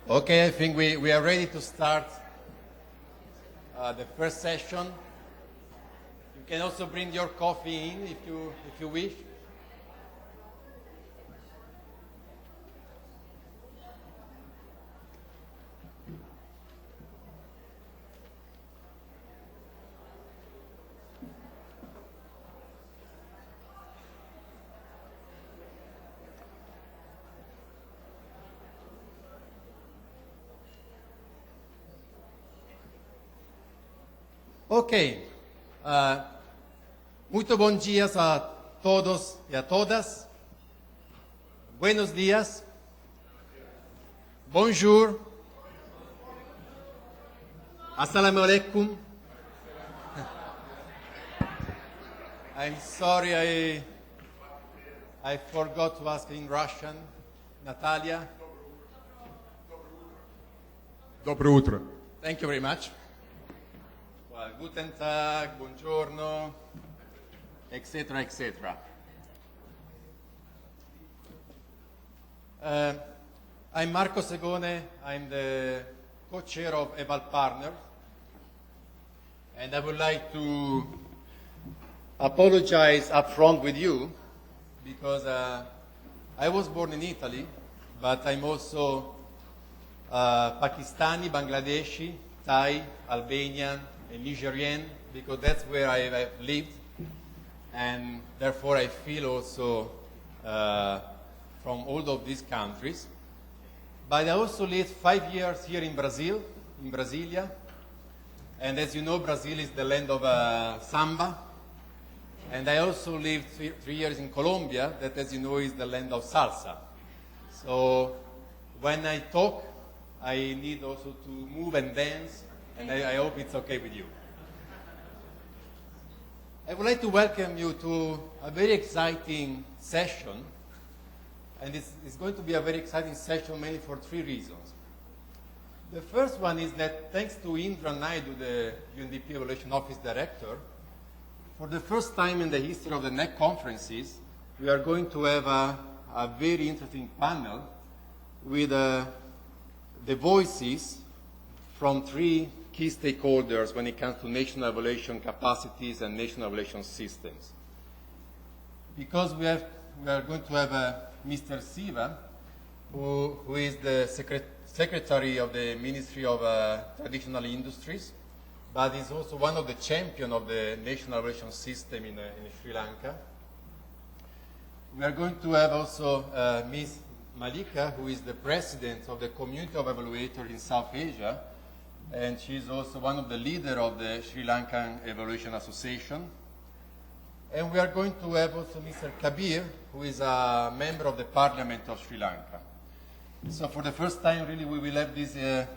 Okay, I think we are ready to start the first session. You can also bring your coffee in if you wish. Ok, muito bom dia a todos e a todas. Buenos días. Bonjour. Assalamu alaikum. I'm sorry, I forgot to ask in Russian. Natalia. Доброе утро. Thank you very much. Well, guten Tag, buongiorno, etc., etc. I'm Marco Segone. I'm the co-chair of EvalPartner, and I would like to apologize up front with you because I was born in Italy, but I'm also Pakistani, Bangladeshi, Thai, Albanian, and Nigerian, because that's where I've lived, and therefore I feel also from all of these countries. But I also lived 5 years here in Brazil, in Brasilia, and as you know, Brazil is the land of samba, and I also lived 3 years in Colombia, that as you know is the land of salsa. So when I talk, I need also to move and dance, and I hope it's okay with you. I would like to welcome you to a very exciting session, and it's going to be a very exciting session mainly for 3 reasons. The first one is that thanks to Indra Naidu, the UNDP Evaluation Office Director, for the first time in the history of the NEC conferences, we are going to have a very interesting panel with the voices from 3 key stakeholders when it comes to national evaluation capacities and national evaluation systems. Because we are going to have Mr. Siva, who is the Secretary of the Ministry of Traditional Industries, but is also one of the champions of the national evaluation system in Sri Lanka. We are going to have also Ms. Malika, who is the President of the Community of Evaluators in South Asia, and she is also one of the leaders of the Sri Lankan Evaluation Association. And we are going to have also Mr. Kabir, who is a member of the Parliament of Sri Lanka. So for the first time, really, we will have this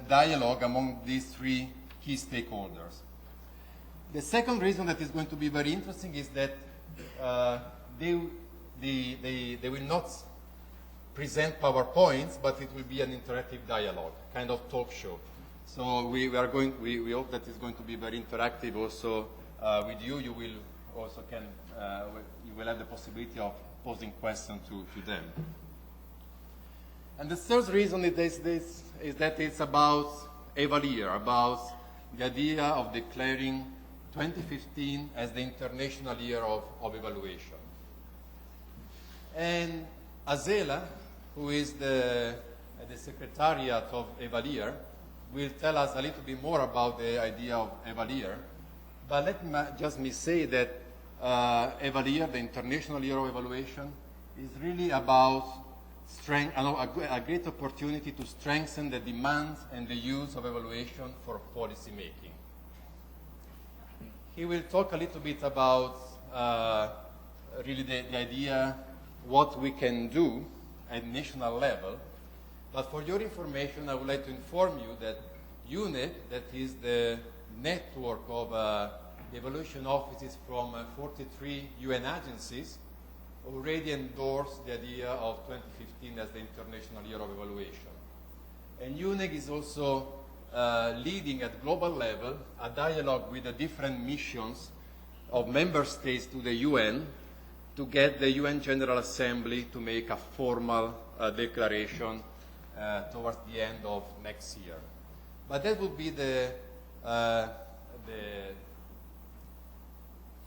dialogue among these 3 key stakeholders. The second reason that is going to be very interesting is that they will not present PowerPoints, but it will be an interactive dialogue, kind of talk show. So we hope that it's going to be very interactive also with you. You will also you will have the possibility of posing questions to them. And the third reason is that it's about EvalYear, about the idea of declaring 2015 as the International Year of Evaluation. And Azela, who is the Secretariat of EvalYear, will tell us a little bit more about the idea of EvalYear. But let me just say that EvalYear, the International Year of Evaluation, is really about a great opportunity to strengthen the demands and the use of evaluation for policy making. He will talk a little bit about really the idea, what we can do at national level. But for your information, I would like to inform you that UNEP, that is the network of evaluation offices from 43 UN agencies, already endorsed the idea of 2015 as the International Year of Evaluation. And UNEG is also leading at global level a dialogue with the different missions of member states to the UN to get the UN General Assembly to make a formal declaration towards the end of next year. But that would be the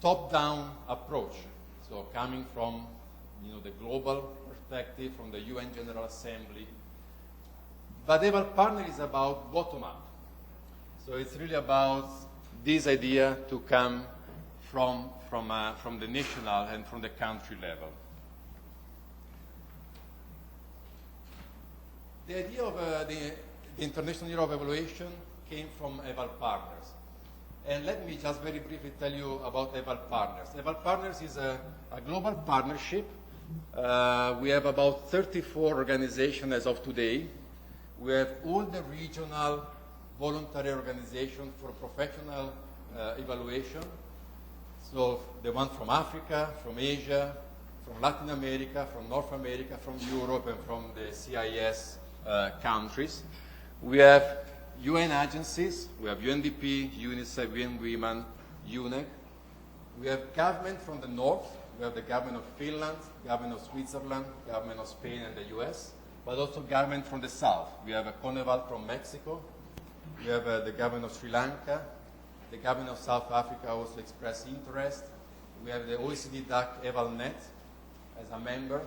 top-down approach. So coming from the global perspective, from the UN General Assembly. But EvalPartner is about bottom-up. So it's really about this idea to come from the national and from the country level. The idea of the International Year of Evaluation came from EvalPartners. And let me just very briefly tell you about EvalPartners. EvalPartners is a global partnership. We have about 34 organizations as of today. We have all the regional voluntary organizations for professional evaluation. So the one from Africa, from Asia, from Latin America, from North America, from Europe, and from the CIS countries. We have UN agencies. We have UNDP, UNICEF, UN Women, UNEC. We have government from the north. We have the government of Finland, government of Switzerland, government of Spain and the US, but also government from the south. We have a Coneval from Mexico. We have the government of Sri Lanka. The government of South Africa also expressed interest. We have the OECD DAC EvalNet as a member.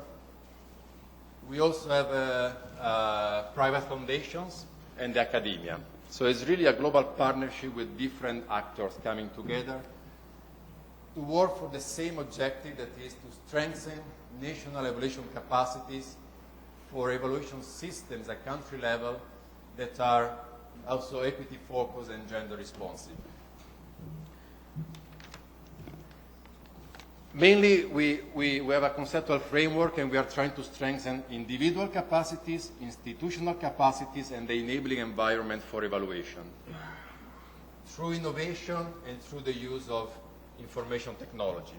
We also have private foundations and the academia. So it's really a global partnership with different actors coming together to work for the same objective, that is to strengthen national evaluation capacities for evaluation systems at country level that are also equity focused and gender responsive. Mainly, we have a conceptual framework, and we are trying to strengthen individual capacities, institutional capacities, and the enabling environment for evaluation through innovation and through the use of information technology.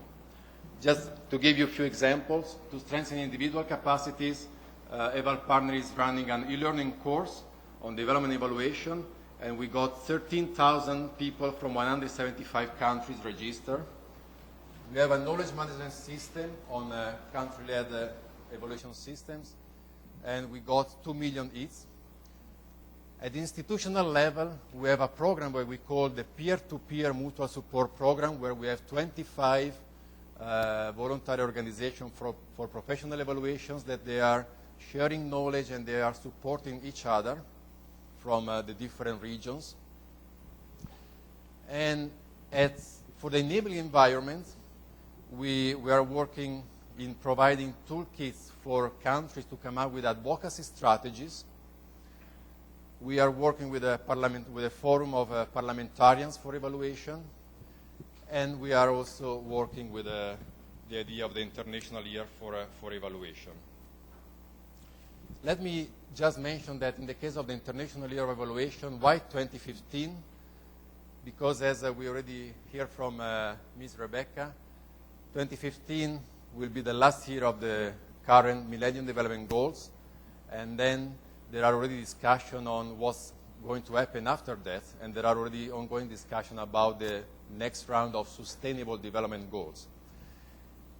Just to give you a few examples, to strengthen individual capacities, EvalPartner is running an e-learning course on development evaluation, and we got 13,000 people from 175 countries registered. We have a knowledge management system on country-led evaluation systems, and we got 2 million hits. At the institutional level, we have a program where we call the Peer-to-Peer Mutual Support Program, where we have 25 voluntary organizations for professional evaluations that they are sharing knowledge and they are supporting each other from the different regions. And for the enabling environment, we are working in providing toolkits for countries to come up with advocacy strategies. We are working with a forum of parliamentarians for evaluation, and we are also working with the idea of the International Year for Evaluation. Let me just mention that in the case of the International Year of Evaluation, why 2015? Because as we already heard from Ms. Rebecca, 2015 will be the last year of the current Millennium Development Goals, and then there are already discussions on what's going to happen after that, and there are already ongoing discussions about the next round of Sustainable Development Goals.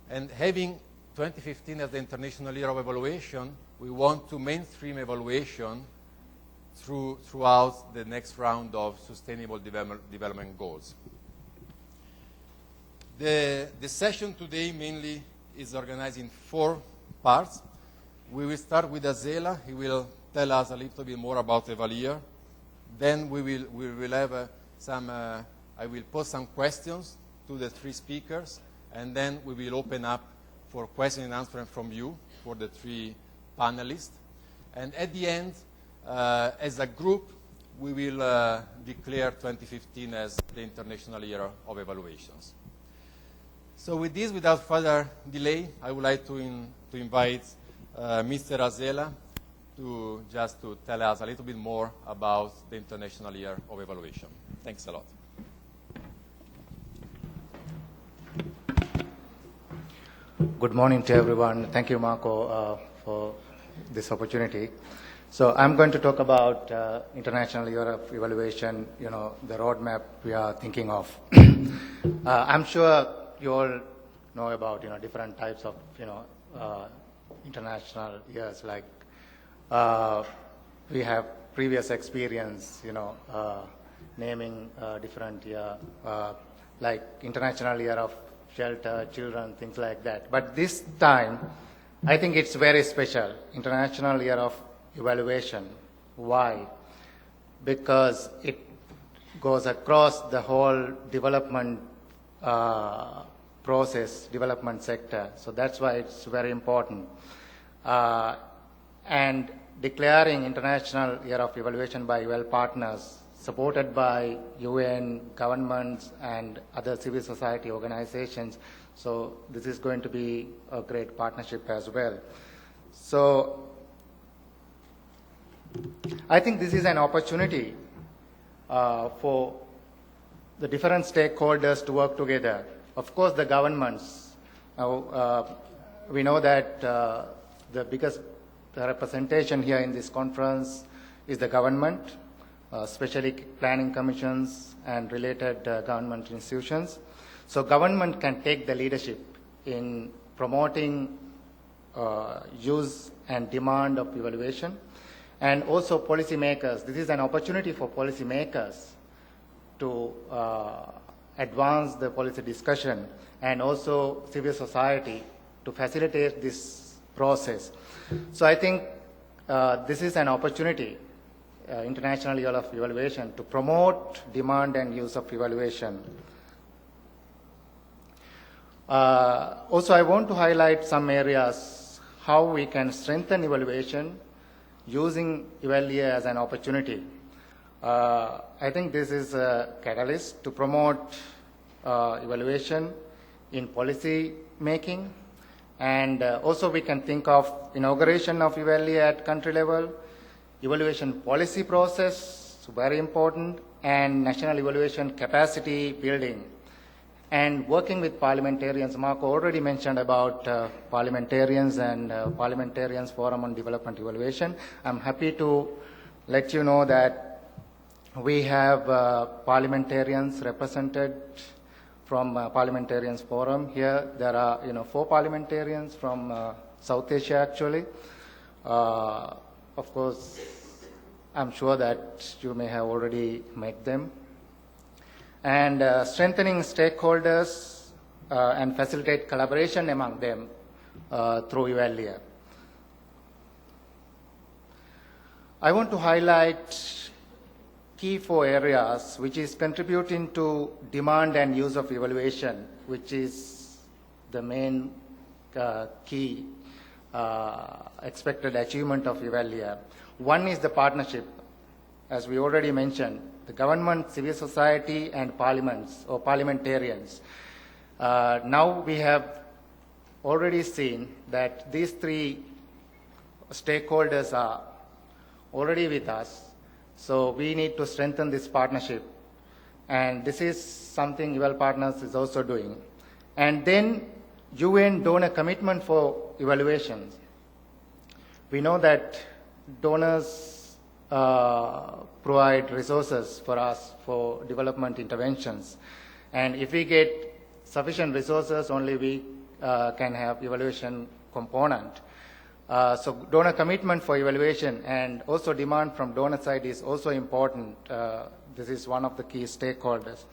And having 2015 as the International Year of Evaluation, we want to mainstream evaluation throughout the next round of Sustainable Development Goals. The session today mainly is organized in 4 parts. We will start with Azela. He will tell us a little bit more about EvalYear. Then we will have I will pose some questions to the 3 speakers, and then we will open up for question and answer from you, for the 3 panelists. And at the end, as a group, we will declare 2015 as the International Year of Evaluations. So with this, without further delay, I would like to invite Mr. Azela to tell us a little bit more about the International Year of Evaluation. Thanks a lot. Good morning to everyone. Thank you, Marco, for this opportunity. So I'm going to talk about International Year of Evaluation, the roadmap we are thinking of. I'm sure you all know about, different types of, international years, like we have previous experience, naming different year, like International Year of Shelter, Children, things like that. But this time, I think it's very special, International Year of Evaluation. Why? Because it goes across the whole development process, development sector. So that's why it's very important. And declaring International Year of Evaluation by Eval partners, supported by UN, governments, and other civil society organizations. So this is going to be a great partnership as well. So I think this is an opportunity for the different stakeholders to work together. Of course, the governments. We know that the biggest representation here in this conference is the government, especially planning commissions and related government institutions. So government can take the leadership in promoting use and demand of evaluation. And also policymakers. This is an opportunity for policymakers to advance the policy discussion, and also civil society to facilitate this process. So I think this is an opportunity, International Year of Evaluation, to promote demand and use of evaluation. Also, I want to highlight some areas how we can strengthen evaluation using EvalYear as an opportunity. I think this is a catalyst to promote evaluation in policy making, and also we can think of inauguration of EvalYear at country level, evaluation policy process, very important, and national evaluation capacity building, and working with parliamentarians. Marco already mentioned about parliamentarians and Parliamentarians Forum on Development Evaluation. I'm happy to let you know that we have parliamentarians represented from Parliamentarians Forum. Here there are 4 parliamentarians from South Asia actually. Of course, I'm sure that you may have already met them. And strengthening stakeholders and facilitate collaboration among them through EvalYear. I want to highlight key 4 areas which is contributing to demand and use of evaluation, which is the main key expected achievement of EvalYear. One is the partnership, as we already mentioned, the government, civil society, and parliaments or parliamentarians. Now we have already seen that these 3 stakeholders are already with us. So we need to strengthen this partnership. And this is something Eval Partners is also doing. And then UN donor commitment for evaluations. We know that donors provide resources for us for development interventions. And if we get sufficient resources, only we can have evaluation component. So donor commitment for evaluation and also demand from donor side is also important. This is one of the key stakeholders.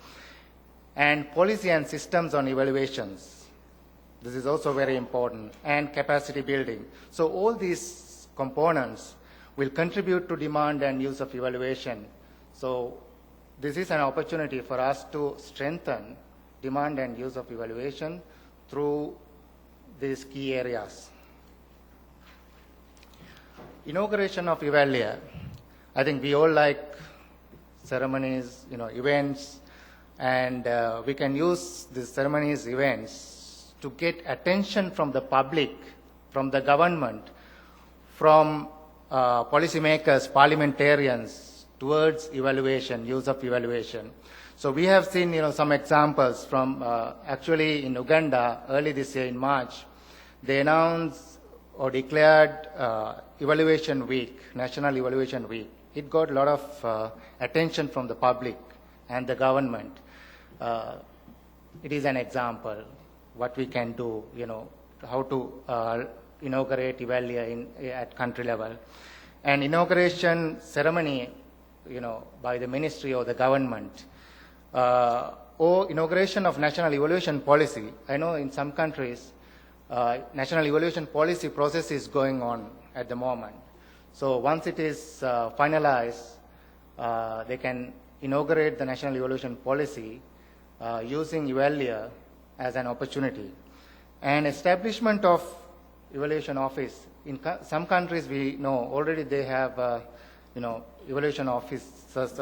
And policy and systems on evaluations. This is also very important. And capacity building. So all these components will contribute to demand and use of evaluation. So this is an opportunity for us to strengthen demand and use of evaluation through these key areas. Inauguration of EvalYear. I think we all like ceremonies, events, and we can use these ceremonies, events to get attention from the public, from the government, from policymakers, parliamentarians towards evaluation, use of evaluation. So we have seen, some examples from actually in Uganda early this year in March. They announced or declared Evaluation Week, National Evaluation Week. It got a lot of attention from the public and the government. It is an example what we can do, how to inaugurate EvalYear at country level. an inauguration ceremony, by the ministry or the government, or inauguration of national evaluation policy. I know in some countries, national evaluation policy process is going on at the moment. So once it is finalized, they can inaugurate the national evaluation policy using EvalYear as an opportunity. And establishment of evaluation office. In some countries we know already they have, evaluation officers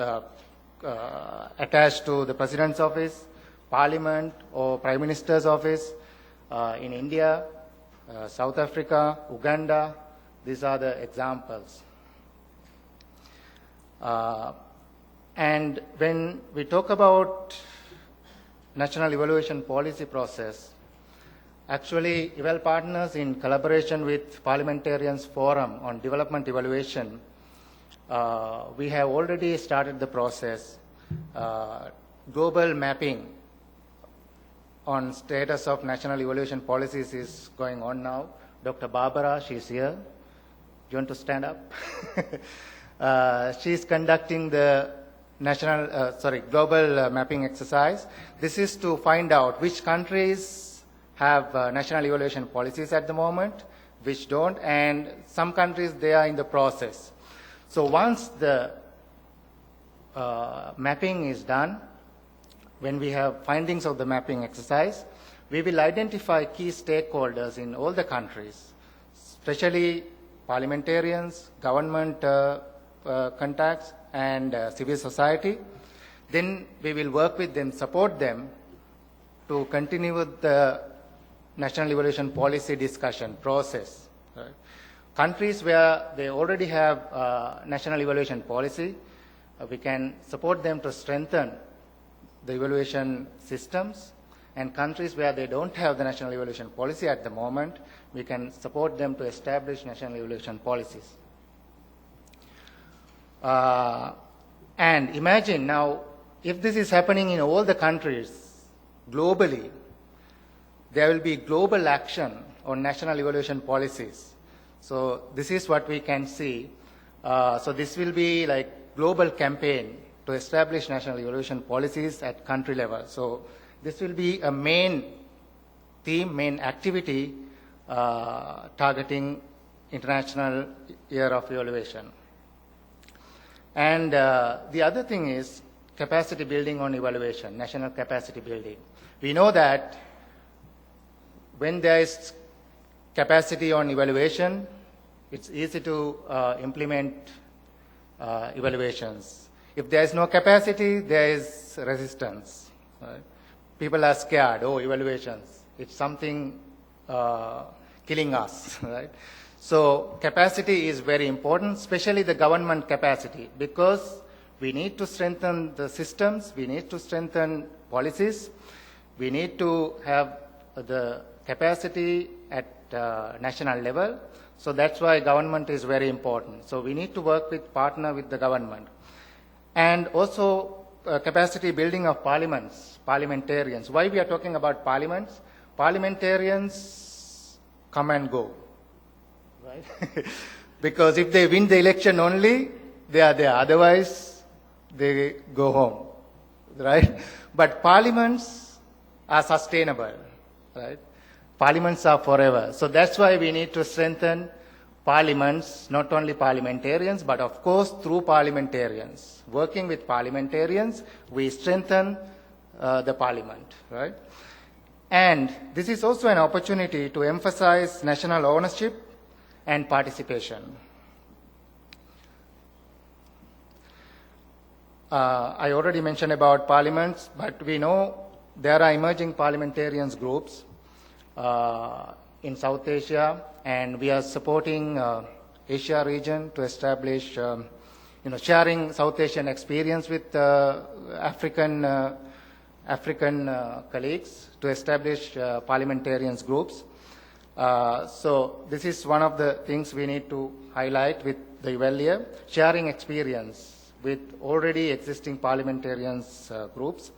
attached to the President's office, Parliament or Prime Minister's office. In India, South Africa, Uganda, these are the examples. And when we talk about national evaluation policy process, actually, Eval Partners, in collaboration with Parliamentarians Forum on Development Evaluation, we have already started the process. Global mapping on status of national evaluation policies is going on now. Dr. Barbara, she's here. Do you want to stand up? She's conducting the global mapping exercise. This is to find out which countries have national evaluation policies at the moment, which don't, and some countries, they are in the process. So once the mapping is done, when we have findings of the mapping exercise, we will identify key stakeholders in all the countries, especially parliamentarians, government contacts, and civil society. Then we will work with them, support them to continue with the national evaluation policy discussion process. Right? Countries where they already have national evaluation policy, we can support them to strengthen the evaluation systems, and countries where they don't have the national evaluation policy at the moment, we can support them to establish national evaluation policies. And imagine now, if this is happening in all the countries globally, there will be global action on national evaluation policies. So this is what we can see. So this will be like global campaign to establish national evaluation policies at country level. So this will be a main theme, main activity targeting International Year of Evaluation. And the other thing is capacity building on evaluation, national capacity building. We know that when there is capacity on evaluation, it's easy to implement evaluations. If there is no capacity, there is resistance. Right? People are scared, evaluations, it's something killing us. Right? So capacity is very important, especially the government capacity, because we need to strengthen the systems, we need to strengthen policies, we need to have the capacity at national level. So that's why government is very important. So we need to partner with the government. And also capacity building of parliamentarians. Why we are talking about parliaments? Parliamentarians come and go, right? Because if they win the election only, they are there. Otherwise, they go home, right? But parliaments are sustainable, right? Parliaments are forever. So that's why we need to strengthen parliaments, not only parliamentarians, but of course through parliamentarians. Working with parliamentarians, we strengthen the parliament, right? And this is also an opportunity to emphasize national ownership and participation. I already mentioned about parliaments, but we know there are emerging parliamentarians groups in South Asia, and we are supporting Asia region to establish, sharing South Asian experience with African colleagues to establish parliamentarians groups. So this is one of the things we need to highlight with the EvalYear, sharing experience with already existing parliamentarians groups.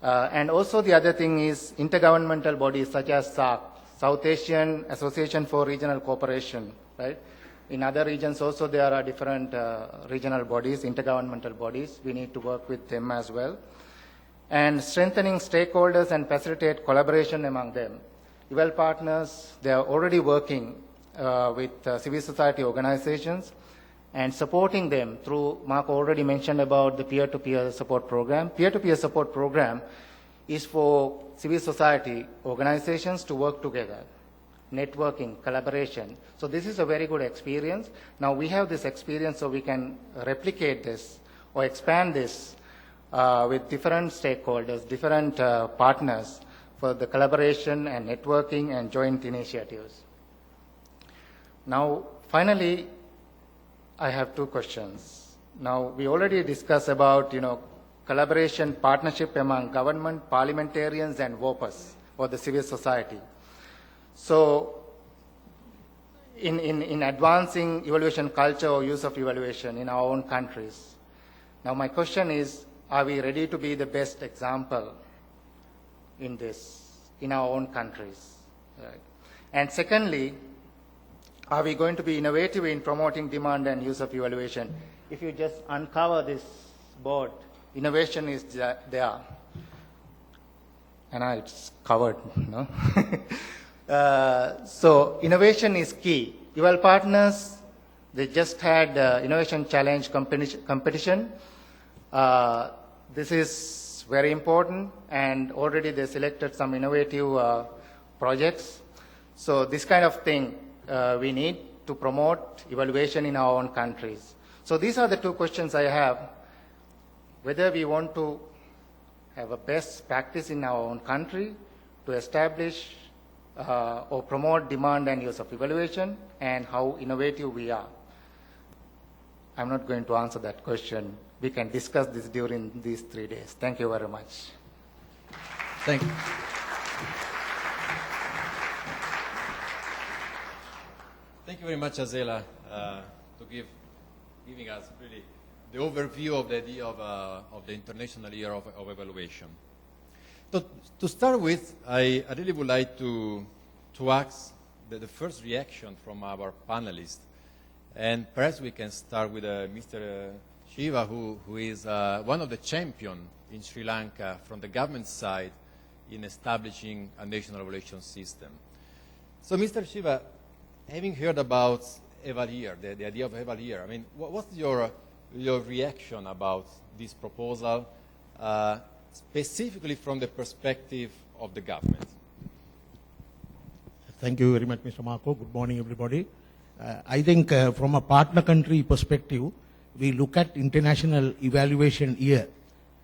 And also the other thing is intergovernmental bodies such as SAC, South Asian Association for Regional Cooperation, right? In other regions also there are different regional bodies, intergovernmental bodies. We need to work with them as well. And strengthening stakeholders and facilitate collaboration among them. Eval partners, they are already working with civil society organizations and supporting them through, Mark already mentioned about the peer-to-peer support program. Peer-to-peer support program is for civil society organizations to work together, networking, collaboration. So this is a very good experience. Now we have this experience, so we can replicate this or expand this with different stakeholders, different partners for the collaboration and networking and joint initiatives. Now, finally, I have two questions. Now, we already discussed about, collaboration, partnership among government, parliamentarians, and VOPEs, or the civil society. So, in advancing evaluation culture or use of evaluation in our own countries. Now, my question is, are we ready to be the best example in this, in our own countries? Right. And secondly, are we going to be innovative in promoting demand and use of evaluation? If you just uncover this board, innovation is there. And it's covered, no? So innovation is key. Eval partners, they just had innovation challenge competition. This is very important, and already they selected some innovative projects. So this kind of thing we need to promote evaluation in our own countries. So these are the two questions I have. Whether we want to have a best practice in our own country to establish or promote demand and use of evaluation, and how innovative we are. I'm not going to answer that question. We can discuss this during these 3 days. Thank you very much. Thank you. Thank you very much, Azela, to giving us really the overview of the idea of the International Year of Evaluation. To start with, I really would like to ask the first reaction from our panelists. And perhaps we can start with Mr. Shiva, who is one of the champions in Sri Lanka from the government side in establishing a national evaluation system. So, Mr. Shiva, having heard about EvalYear, the idea of EvalYear, I mean, what's your reaction about this proposal, specifically from the perspective of the government? Thank you very much, Mr. Marco. Good morning, everybody. I think from a partner country perspective, we look at International Evaluation Year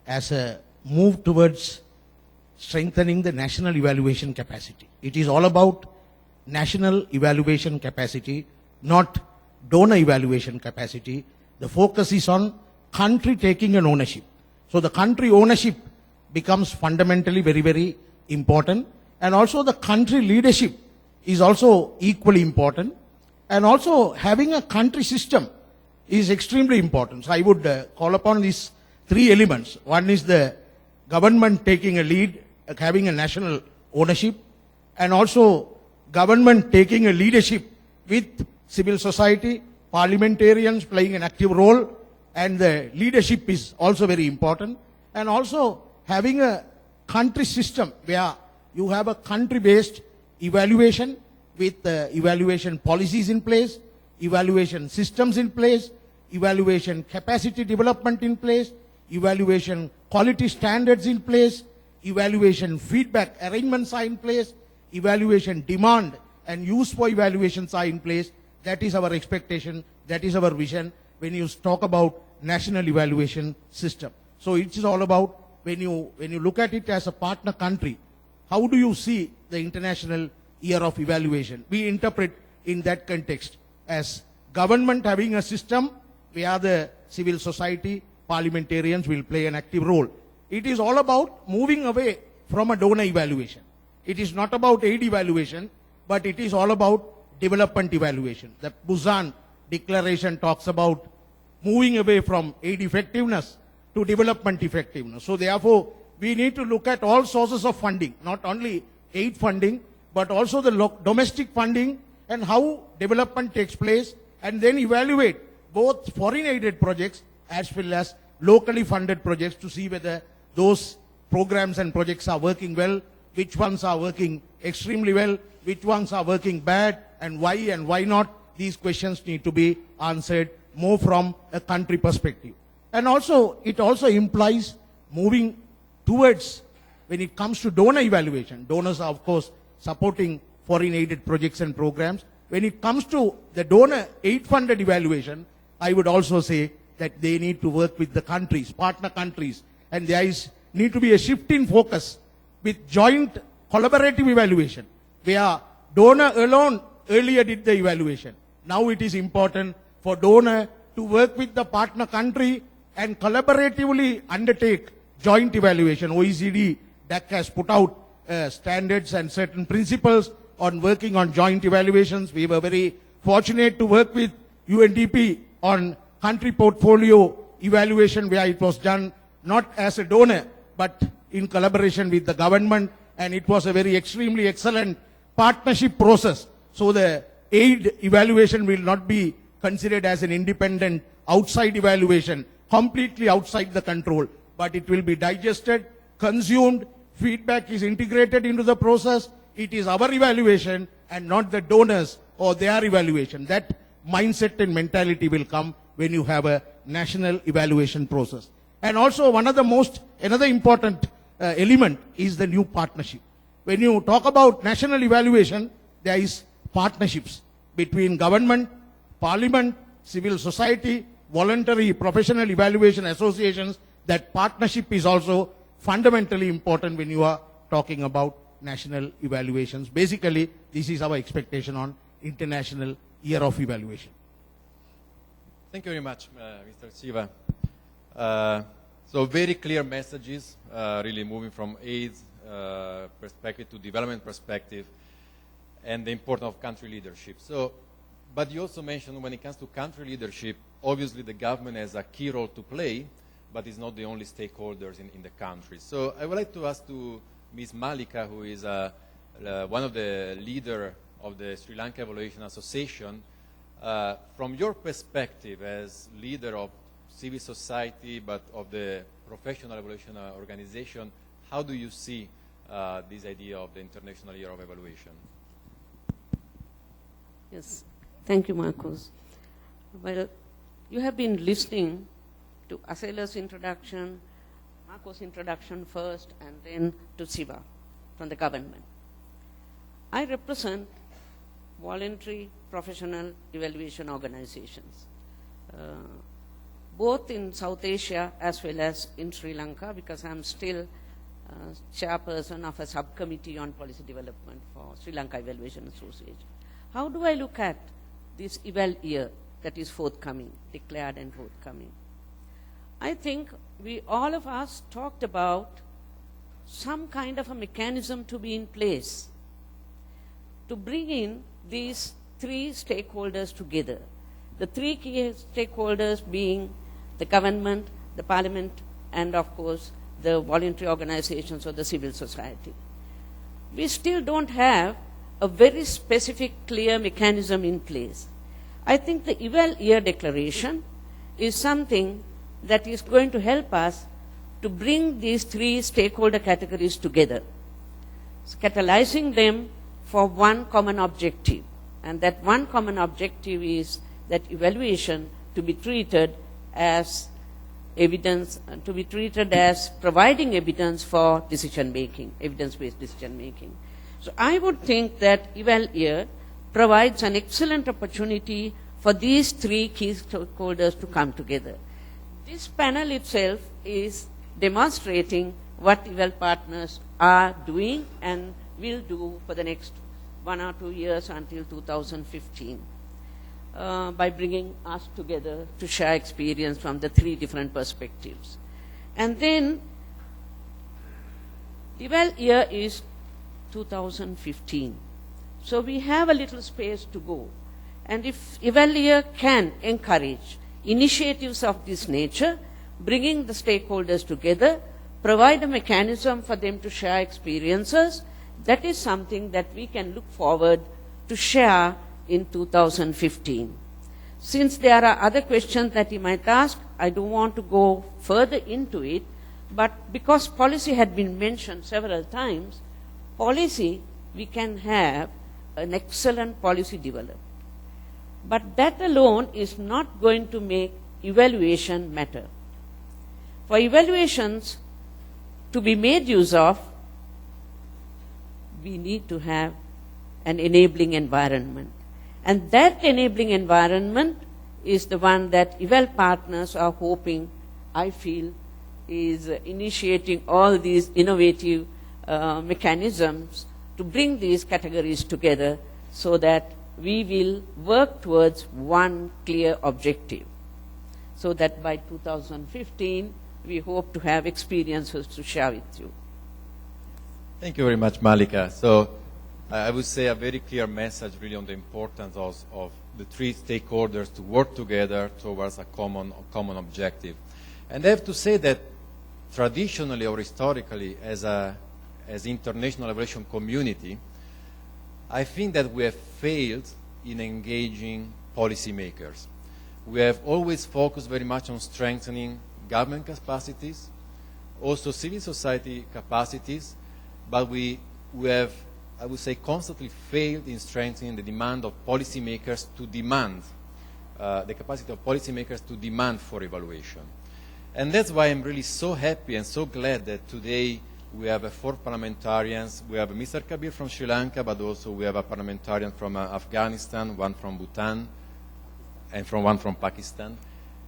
as a move towards strengthening the national evaluation capacity. It is all about national evaluation capacity, not donor evaluation capacity. The focus is on country taking an ownership. So the country ownership becomes fundamentally very, very important. And also the country leadership is also equally important. And also having a country system is extremely important. So I would call upon these three elements. One is the government taking a lead, having a national ownership, and also government taking a leadership with civil society, parliamentarians playing an active role, and the leadership is also very important. And also having a country system where you have a country-based evaluation with evaluation policies in place, evaluation systems in place, evaluation capacity development in place, evaluation quality standards in place, evaluation feedback arrangements are in place, evaluation demand and use for evaluations are in place. That is our expectation, that is our vision when you talk about national evaluation system. So it is all about when you look at it as a partner country, how do you see the International Year of Evaluation? We interpret in that context as government having a system where the civil society, parliamentarians will play an active role. It is all about moving away from a donor evaluation. It is not about aid evaluation, but it is all about development evaluation. The Busan Declaration talks about moving away from aid effectiveness to development effectiveness. So therefore, we need to look at all sources of funding, not only aid funding, but also the domestic funding and how development takes place and then evaluate both foreign aided projects as well as locally funded projects to see whether those programs and projects are working well, which ones are working extremely well, which ones are working bad, and why not. These questions need to be answered more from a country perspective. And also, it also implies moving towards, when it comes to donor evaluation, donors are of course supporting foreign aided projects and programs. When it comes to the donor aid funded evaluation, I would also say that they need to work with the countries, partner countries, and there need to be a shift in focus with joint collaborative evaluation, where donor alone earlier did the evaluation. Now it is important for donor to work with the partner country and collaboratively undertake joint evaluation. OECD, DAC has put out standards and certain principles on working on joint evaluations. We were very fortunate to work with UNDP on country portfolio evaluation, where it was done not as a donor, but in collaboration with the government, and it was a very extremely excellent partnership process. So the aid evaluation will not be considered as an independent outside evaluation, completely outside the control, but it will be digested, consumed, feedback is integrated into the process. It is our evaluation and not the donors or their evaluation. That mindset and mentality will come when you have a national evaluation process. And also another important element is the new partnership. When you talk about national evaluation, there is partnerships between government, parliament, civil society, voluntary professional evaluation associations. That partnership is also fundamentally important when you are talking about national evaluations. Basically, this is our expectation on International Year of Evaluation. Thank you very much, Mr. Siva. So very clear messages, really moving from aid perspective to development perspective, and the importance of country leadership. So, but you also mentioned when it comes to country leadership, obviously the government has a key role to play, but it's not the only stakeholders in the country. So I would like to ask to Ms. Malika, who is one of the leader of the Sri Lanka Evaluation Association, from your perspective as leader of civil society, but of the professional evaluation organization, how do you see this idea of the International Year of Evaluation? Yes, thank you, Marcos. Well, you have been listening to Asela's introduction, Marcos' introduction first, and then to Siva from the government. I represent voluntary professional evaluation organizations, both in South Asia as well as in Sri Lanka, because I'm still chairperson of a subcommittee on policy development for Sri Lanka Evaluation Association. How do I look at this EvalYear that is forthcoming, declared and forthcoming? I think all of us talked about some kind of a mechanism to be in place to bring in these three stakeholders together. The three key stakeholders being the government, the parliament, and of course the voluntary organizations or the civil society. We still don't have a very specific, clear mechanism in place. I think the EvalYear declaration is something that is going to help us to bring these three stakeholder categories together, catalyzing them for one common objective. And that one common objective is that evaluation to be treated as evidence, to be treated as providing evidence for decision making, evidence-based decision making. So I would think that EvalYear provides an excellent opportunity for these three key stakeholders to come together. This panel itself is demonstrating what Eval partners are doing and will do for the next 1 or 2 years until 2015 by bringing us together to share experience from the three different perspectives. And then EvalYear is 2015. So we have a little space to go. And if EvalYear can encourage initiatives of this nature, bringing the stakeholders together, provide a mechanism for them to share experiences, that is something that we can look forward to share in 2015. Since there are other questions that you might ask, I don't want to go further into it, but because policy had been mentioned several times, policy, we can have an excellent policy developed. But that alone is not going to make evaluation matter. For evaluations to be made use of, we need to have an enabling environment. And that enabling environment is the one that eval partners are hoping, I feel, is initiating all these innovative mechanisms to bring these categories together so that we will work towards one clear objective. So that by 2015, we hope to have experiences to share with you. Thank you very much, Malika. So I would say a very clear message really on the importance of the three stakeholders to work together towards a common objective. And I have to say that traditionally or historically as international evaluation community, I think that we have failed in engaging policymakers. We have always focused very much on strengthening government capacities, also civil society capacities, but we have, I would say, constantly failed in strengthening the demand of policymakers to demand, the capacity of policymakers to demand for evaluation. And that's why I'm really so happy and so glad that today we have 4 parliamentarians. We have Mr. Kabir from Sri Lanka, but also we have a parliamentarian from Afghanistan, one from Bhutan, and one from Pakistan.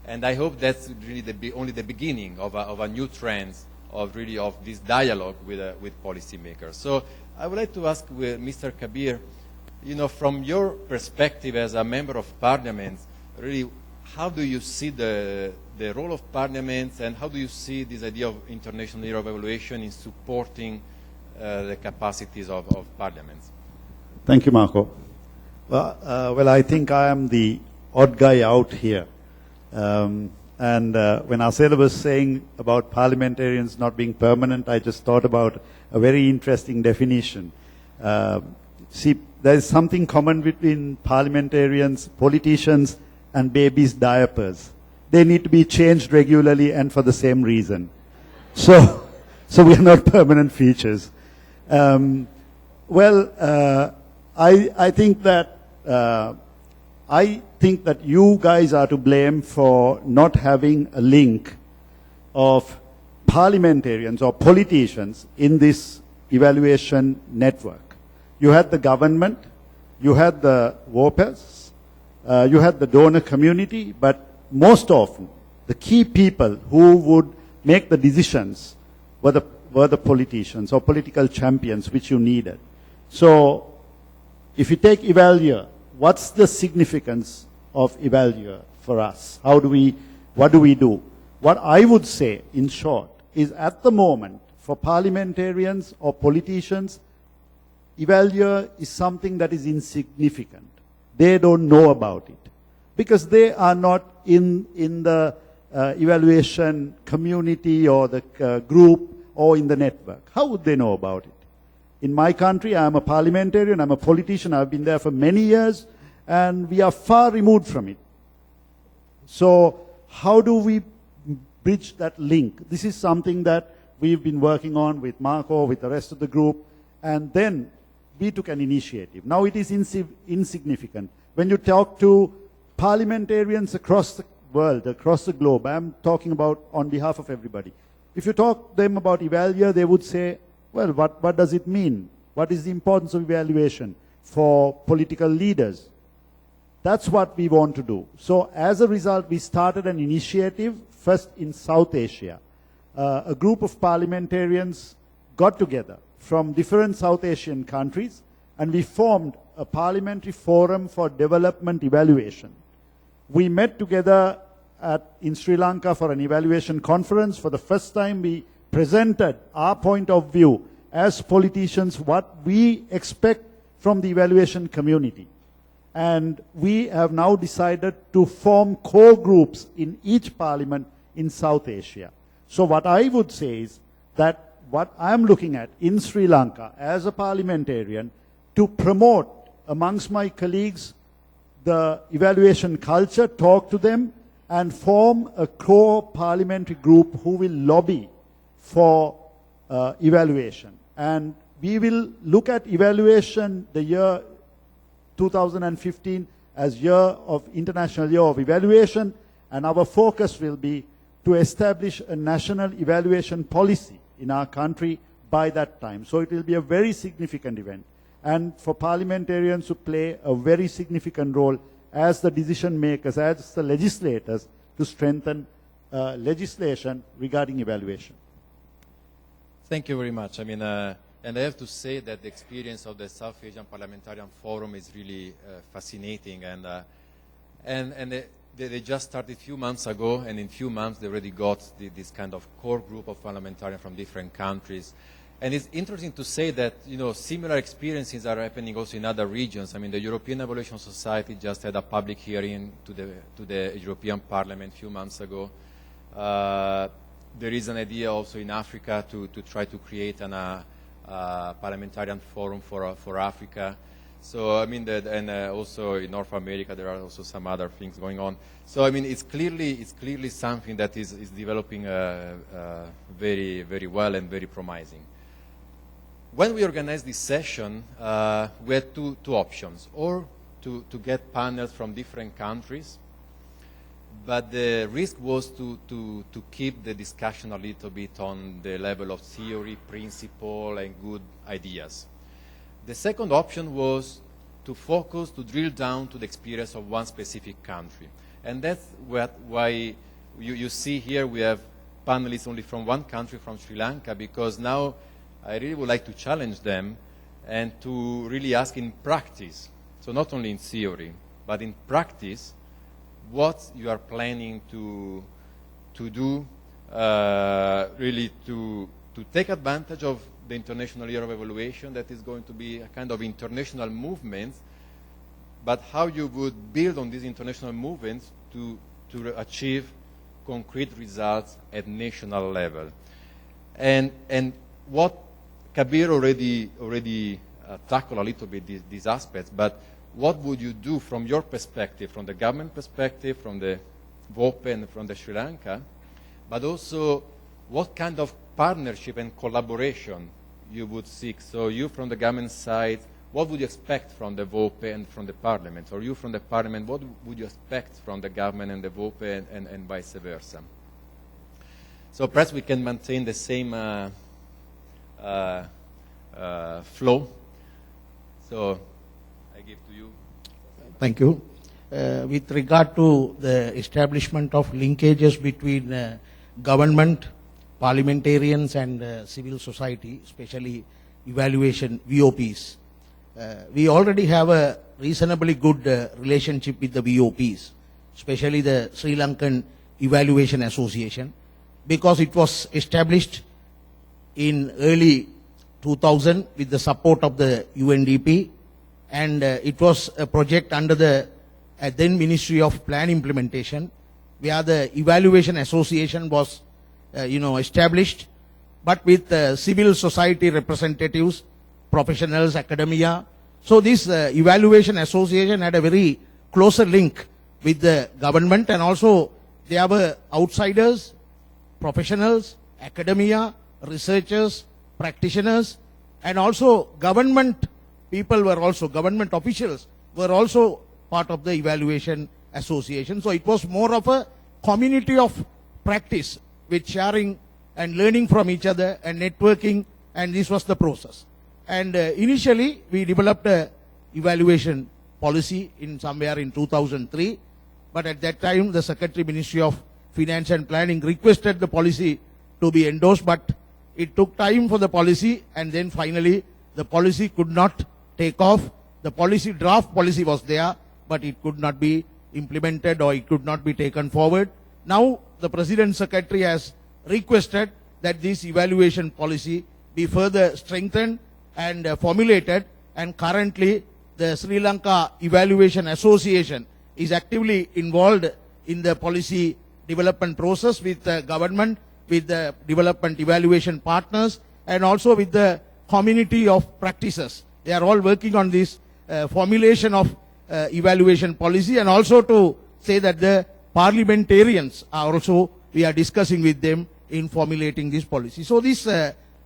And I hope that's really only the beginning of a new trend of this dialogue with policymakers. So I would like to ask Mr. Kabir, from your perspective as a member of parliament, really, how do you see the role of parliaments, and how do you see this idea of International Year of Evaluation in supporting the capacities of parliaments? Thank you, Marco. Well, I think I am the odd guy out here. And when Arcela was saying about parliamentarians not being permanent, I just thought about a very interesting definition. See, there is something common between parliamentarians, politicians, and babies' diapers. They need to be changed regularly and for the same reason. So we are not permanent features. I think that you guys are to blame for not having a link of parliamentarians or politicians in this evaluation network. You had the government, you had the VOPEs, you had the donor community, but most often the key people who would make the decisions were the politicians or political champions which you needed. So if you take EvalYear, what's the significance of EvalYear for us? What do we do? What I would say, in short, is at the moment, for parliamentarians or politicians, EvalYear is something that is insignificant. They don't know about it because they are not in the evaluation community or the group or in the network. How would they know about it? In my country, I am a parliamentarian, I'm a politician, I've been there for many years, and we are far removed from it. So how do we bridge that link? This is something that we've been working on with Marco, with the rest of the group, and then we took an initiative. Now it is insignificant. When you talk to parliamentarians across the world, across the globe, I'm talking about on behalf of everybody. If you talk to them about EvalYear, they would say, well, what does it mean? What is the importance of evaluation for political leaders? That's what we want to do. So as a result, we started an initiative first in South Asia. A group of parliamentarians got together from different South Asian countries, and we formed a parliamentary forum for development evaluation. We met together in Sri Lanka for an evaluation conference. For the first time, we presented our point of view as politicians, what we expect from the evaluation community. And we have now decided to form core groups in each parliament in South Asia. So what I would say is that what I'm looking at in Sri Lanka as a parliamentarian to promote amongst my colleagues the evaluation culture, talk to them, and form a core parliamentary group who will lobby for evaluation. And we will look at evaluation the year 2015 as International Year of Evaluation, and our focus will be to establish a national evaluation policy in our country by that time. So it will be a very significant event, and for parliamentarians to play a very significant role as the decision makers, as the legislators, to strengthen legislation regarding evaluation. Thank you very much. I mean, and I have to say that the experience of the South Asian Parliamentarian Forum is really fascinating, and they just started a few months ago, and in a few months they already got this kind of core group of parliamentarians from different countries. And it's interesting to say that, you know, similar experiences are happening also in other regions. I mean, the European Evaluation Society just had a public hearing to the European Parliament a few months ago. There is an idea also in Africa to try to create a parliamentarian forum for Africa. So I mean, and also in North America there are also some other things going on. So I mean, it's clearly something that is developing very, very well and very promising. When we organized this session, we had two options: or to get panels from different countries, but the risk was to keep the discussion a little bit on the level of theory, principle, and good ideas. The second option was to focus, to drill down to the experience of one specific country. And that's why you see here we have panelists only from one country, from Sri Lanka, because now I really would like to challenge them and to really ask in practice, so not only in theory, but in practice, what you are planning to do really to take advantage of the International Year of Evaluation that is going to be a kind of international movement, but how you would build on these international movements to achieve concrete results at national level. And what Kabir already tackled a little bit these aspects, but what would you do from your perspective, from the government perspective, from the VOPE and from the Sri Lanka, but also what kind of partnership and collaboration you would seek? So you from the government side, what would you expect from the VOPE and from the parliament? Or you from the parliament, what would you expect from the government and the VOPE and vice versa? So perhaps we can maintain the same flow. So I give to you. Thank you. With regard to the establishment of linkages between government, parliamentarians and civil society, especially evaluation VOPs, we already have a reasonably good relationship with the VOPs, especially the Sri Lankan Evaluation Association, because it was established in early 2000 with the support of the UNDP, and it was a project under the then Ministry of Plan Implementation, where the Evaluation Association was established, but with civil society representatives, professionals, academia. So this Evaluation Association had a very closer link with the government, and also there were outsiders, professionals, academia, researchers, practitioners, and also government people were also, government officials were also part of the Evaluation Association. So it was more of a community of practice with sharing and learning from each other and networking, and this was the process. And initially we developed a evaluation policy in somewhere in 2003, but at that time the Secretary Ministry of Finance and Planning requested the policy to be endorsed, but it took time for the policy, and then finally the policy could not take off. The policy, draft policy was there, but it could not be implemented or it could not be taken forward. Now the President Secretary has requested that this evaluation policy be further strengthened and formulated, and currently the Sri Lanka Evaluation Association is actively involved in the policy development process with the government, with the development evaluation partners, and also with the community of practitioners. They are all working on this formulation of evaluation policy, and also to say that the parliamentarians are also, we are discussing with them in formulating this policy. So this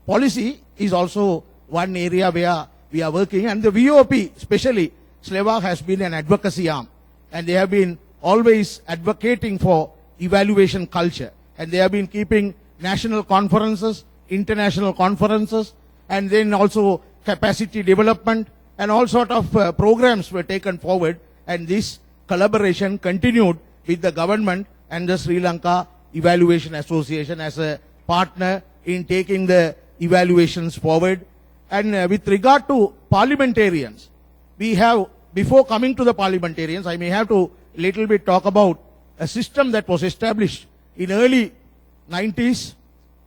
policy is also one area where we are working, and the VOPE, especially Slovak, has been an advocacy arm, and they have been always advocating for evaluation culture, and they have been keeping national conferences, international conferences, and then also capacity development, and all sort of programs were taken forward, and this collaboration continued with the government and the Sri Lanka Evaluation Association as a partner in taking the evaluations forward. And with regard to parliamentarians, we have, before coming to the parliamentarians, I may have to little bit talk about a system that was established in early 90s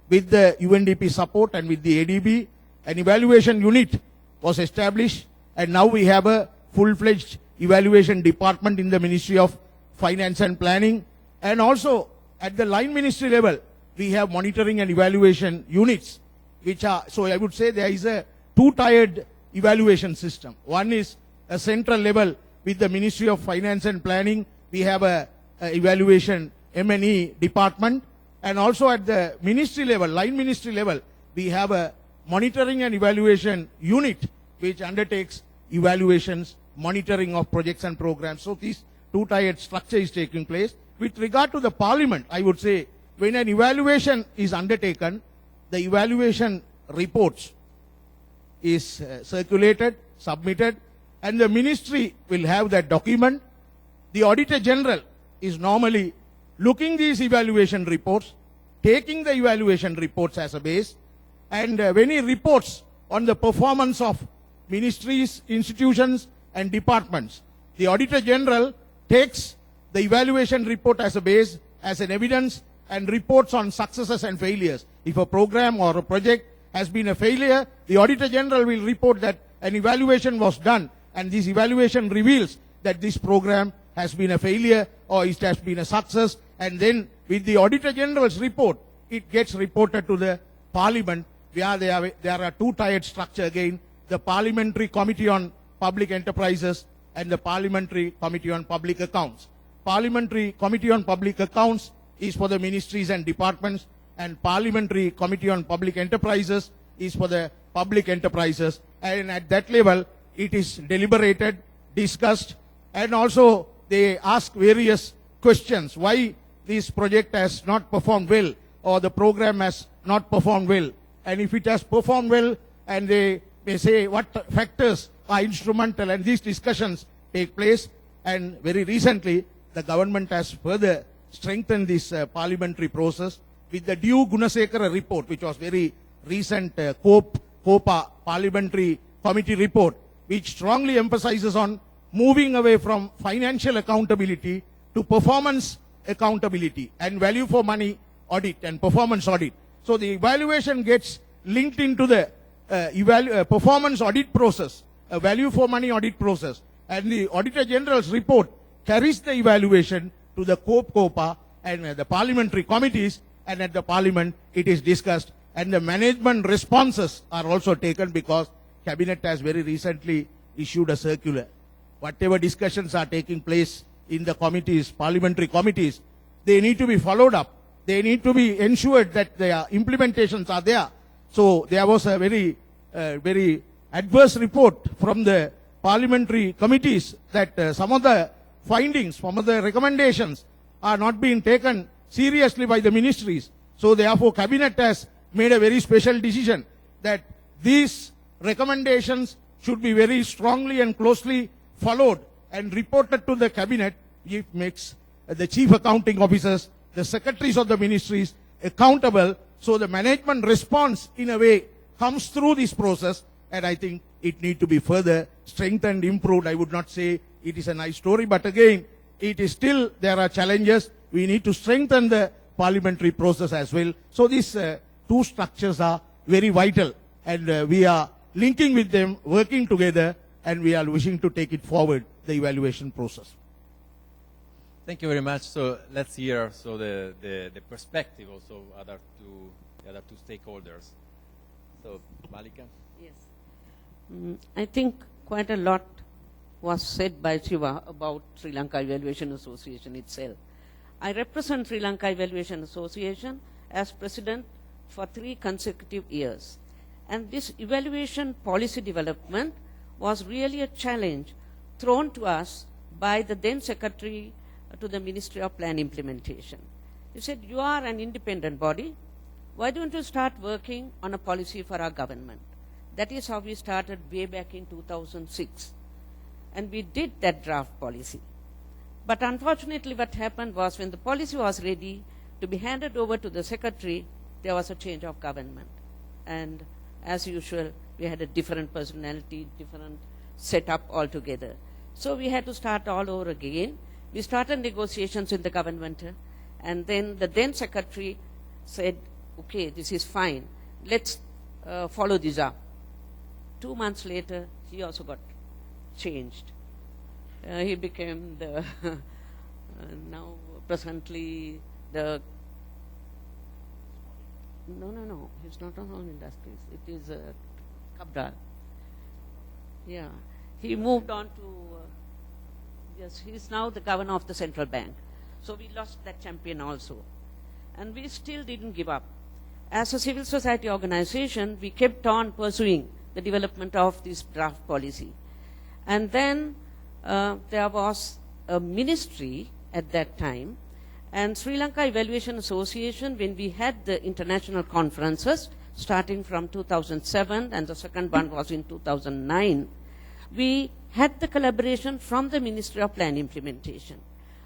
with the UNDP support and with the ADB. An evaluation unit was established, and now we have a full-fledged evaluation department in the Ministry of Finance and Planning. And also at the line ministry level, we have monitoring and evaluation units, which are, so I would say there is a two-tiered evaluation system. One is a central level with the Ministry of Finance and Planning. We have a evaluation M&E department, and also at the ministry level, line ministry level, we have a monitoring and evaluation unit which undertakes evaluations, monitoring of projects and programs. So this two-tiered structure is taking place. With regard to the parliament, I would say when an evaluation is undertaken, the evaluation reports is circulated, submitted, and the ministry will have that document. The Auditor General is normally looking these evaluation reports, taking the evaluation reports as a base, and when he reports on the performance of ministries, institutions, and departments, the Auditor General takes the evaluation report as a base, as an evidence, and reports on successes and failures. If a program or a project has been a failure, the Auditor General will report that an evaluation was done, and this evaluation reveals that this program has been a failure or it has been a success, and then with the Auditor General's report, it gets reported to the Parliament, where there are two-tiered structure again, the Parliamentary Committee on Public Enterprises and the Parliamentary Committee on Public Accounts. Parliamentary Committee on Public Accounts is for the ministries and departments, and Parliamentary Committee on Public Enterprises is for the public enterprises, and at that level it is deliberated, discussed, and also they ask various questions. Why this project has not performed well, or the program has not performed well, and if it has performed well, and they say what factors are instrumental, and these discussions take place. And very recently the government has further strengthened this parliamentary process with the due Gunasekara report, which was very recent COPA Parliamentary Committee report, which strongly emphasizes on moving away from financial accountability to performance accountability and value for money audit and performance audit. So the evaluation gets linked into the performance audit process, a value for money audit process, and the Auditor General's report carries the evaluation to the COPA and the parliamentary committees, and at the Parliament it is discussed, and the management responses are also taken, because Cabinet has very recently issued a circular. Whatever discussions are taking place in the committees, parliamentary committees, they need to be followed up. They need to be ensured that their implementations are there. So there was a very adverse report from the parliamentary committees that some of the findings, some of the recommendations are not being taken seriously by the ministries. So therefore Cabinet has made a very special decision that these recommendations should be very strongly and closely followed and reported to the Cabinet. It makes the chief accounting officers, the secretaries of the ministries accountable, so the management response in a way comes through this process, and I think it need to be further strengthened, improved. I would not say it is a nice story, but again, it is still, there are challenges. We need to strengthen the parliamentary process as well. So these two structures are very vital, and we are linking with them, working together, and we are wishing to take it forward, the evaluation process. Thank you very much. So let's hear the perspective also the other two stakeholders. So Malika. Yes. I think quite a lot was said by Shiva about Sri Lanka Evaluation Association itself. I represent Sri Lanka Evaluation Association as president for 3 consecutive years. And this evaluation policy development was really a challenge thrown to us by the then secretary to the Ministry of Plan Implementation. He said, you are an independent body. Why don't you start working on a policy for our government? That is how we started way back in 2006. And we did that draft policy. But unfortunately what happened was when the policy was ready to be handed over to the secretary, there was a change of government. And as usual, we had a different personality, different setup altogether. So we had to start all over again. We started negotiations in the government, and then the then secretary said, okay, this is fine. Let's follow this up. 2 months later, he also got changed. He became the, now presently the, no, he's not on Home Industries. It is Cabral. Yeah. He moved on to, yes, he's now the governor of the central bank. So we lost that champion also. And we still didn't give up. As a civil society organization, we kept on pursuing the development of this draft policy. And then there was a ministry at that time, and Sri Lanka Evaluation Association, when we had the international conferences, starting from 2007, and the second one was in 2009, we had the collaboration from the Ministry of Plan Implementation.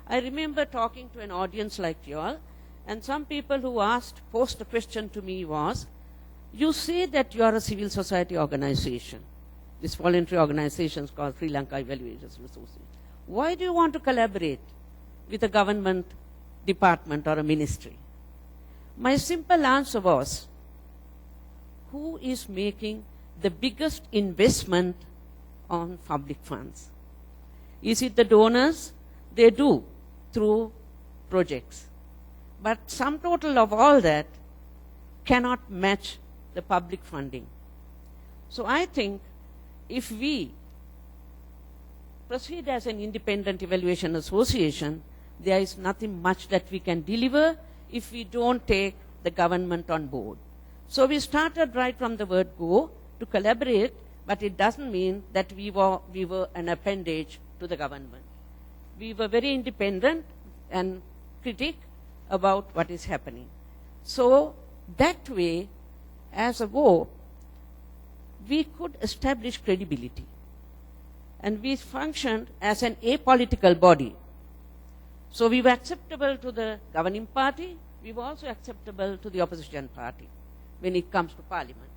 I remember talking to an audience like you all, and some people who posed a question to me was, you say that you are a civil society organization. This voluntary organization is called Sri Lanka Evaluation Association. Why do you want to collaborate with a government department or a ministry? My simple answer was, who is making the biggest investment on public funds? Is it the donors? They do through projects. But sum total of all that cannot match the public funding. So I think if we proceed as an independent evaluation association, there is nothing much that we can deliver if we don't take the government on board. So we started right from the word go to collaborate, but it doesn't mean that we were an appendage to the government. We were very independent and critic about what is happening. So that way, as a VOPE, we could establish credibility. And we functioned as an apolitical body. So we were acceptable to the governing party, we were also acceptable to the opposition party when it comes to parliament.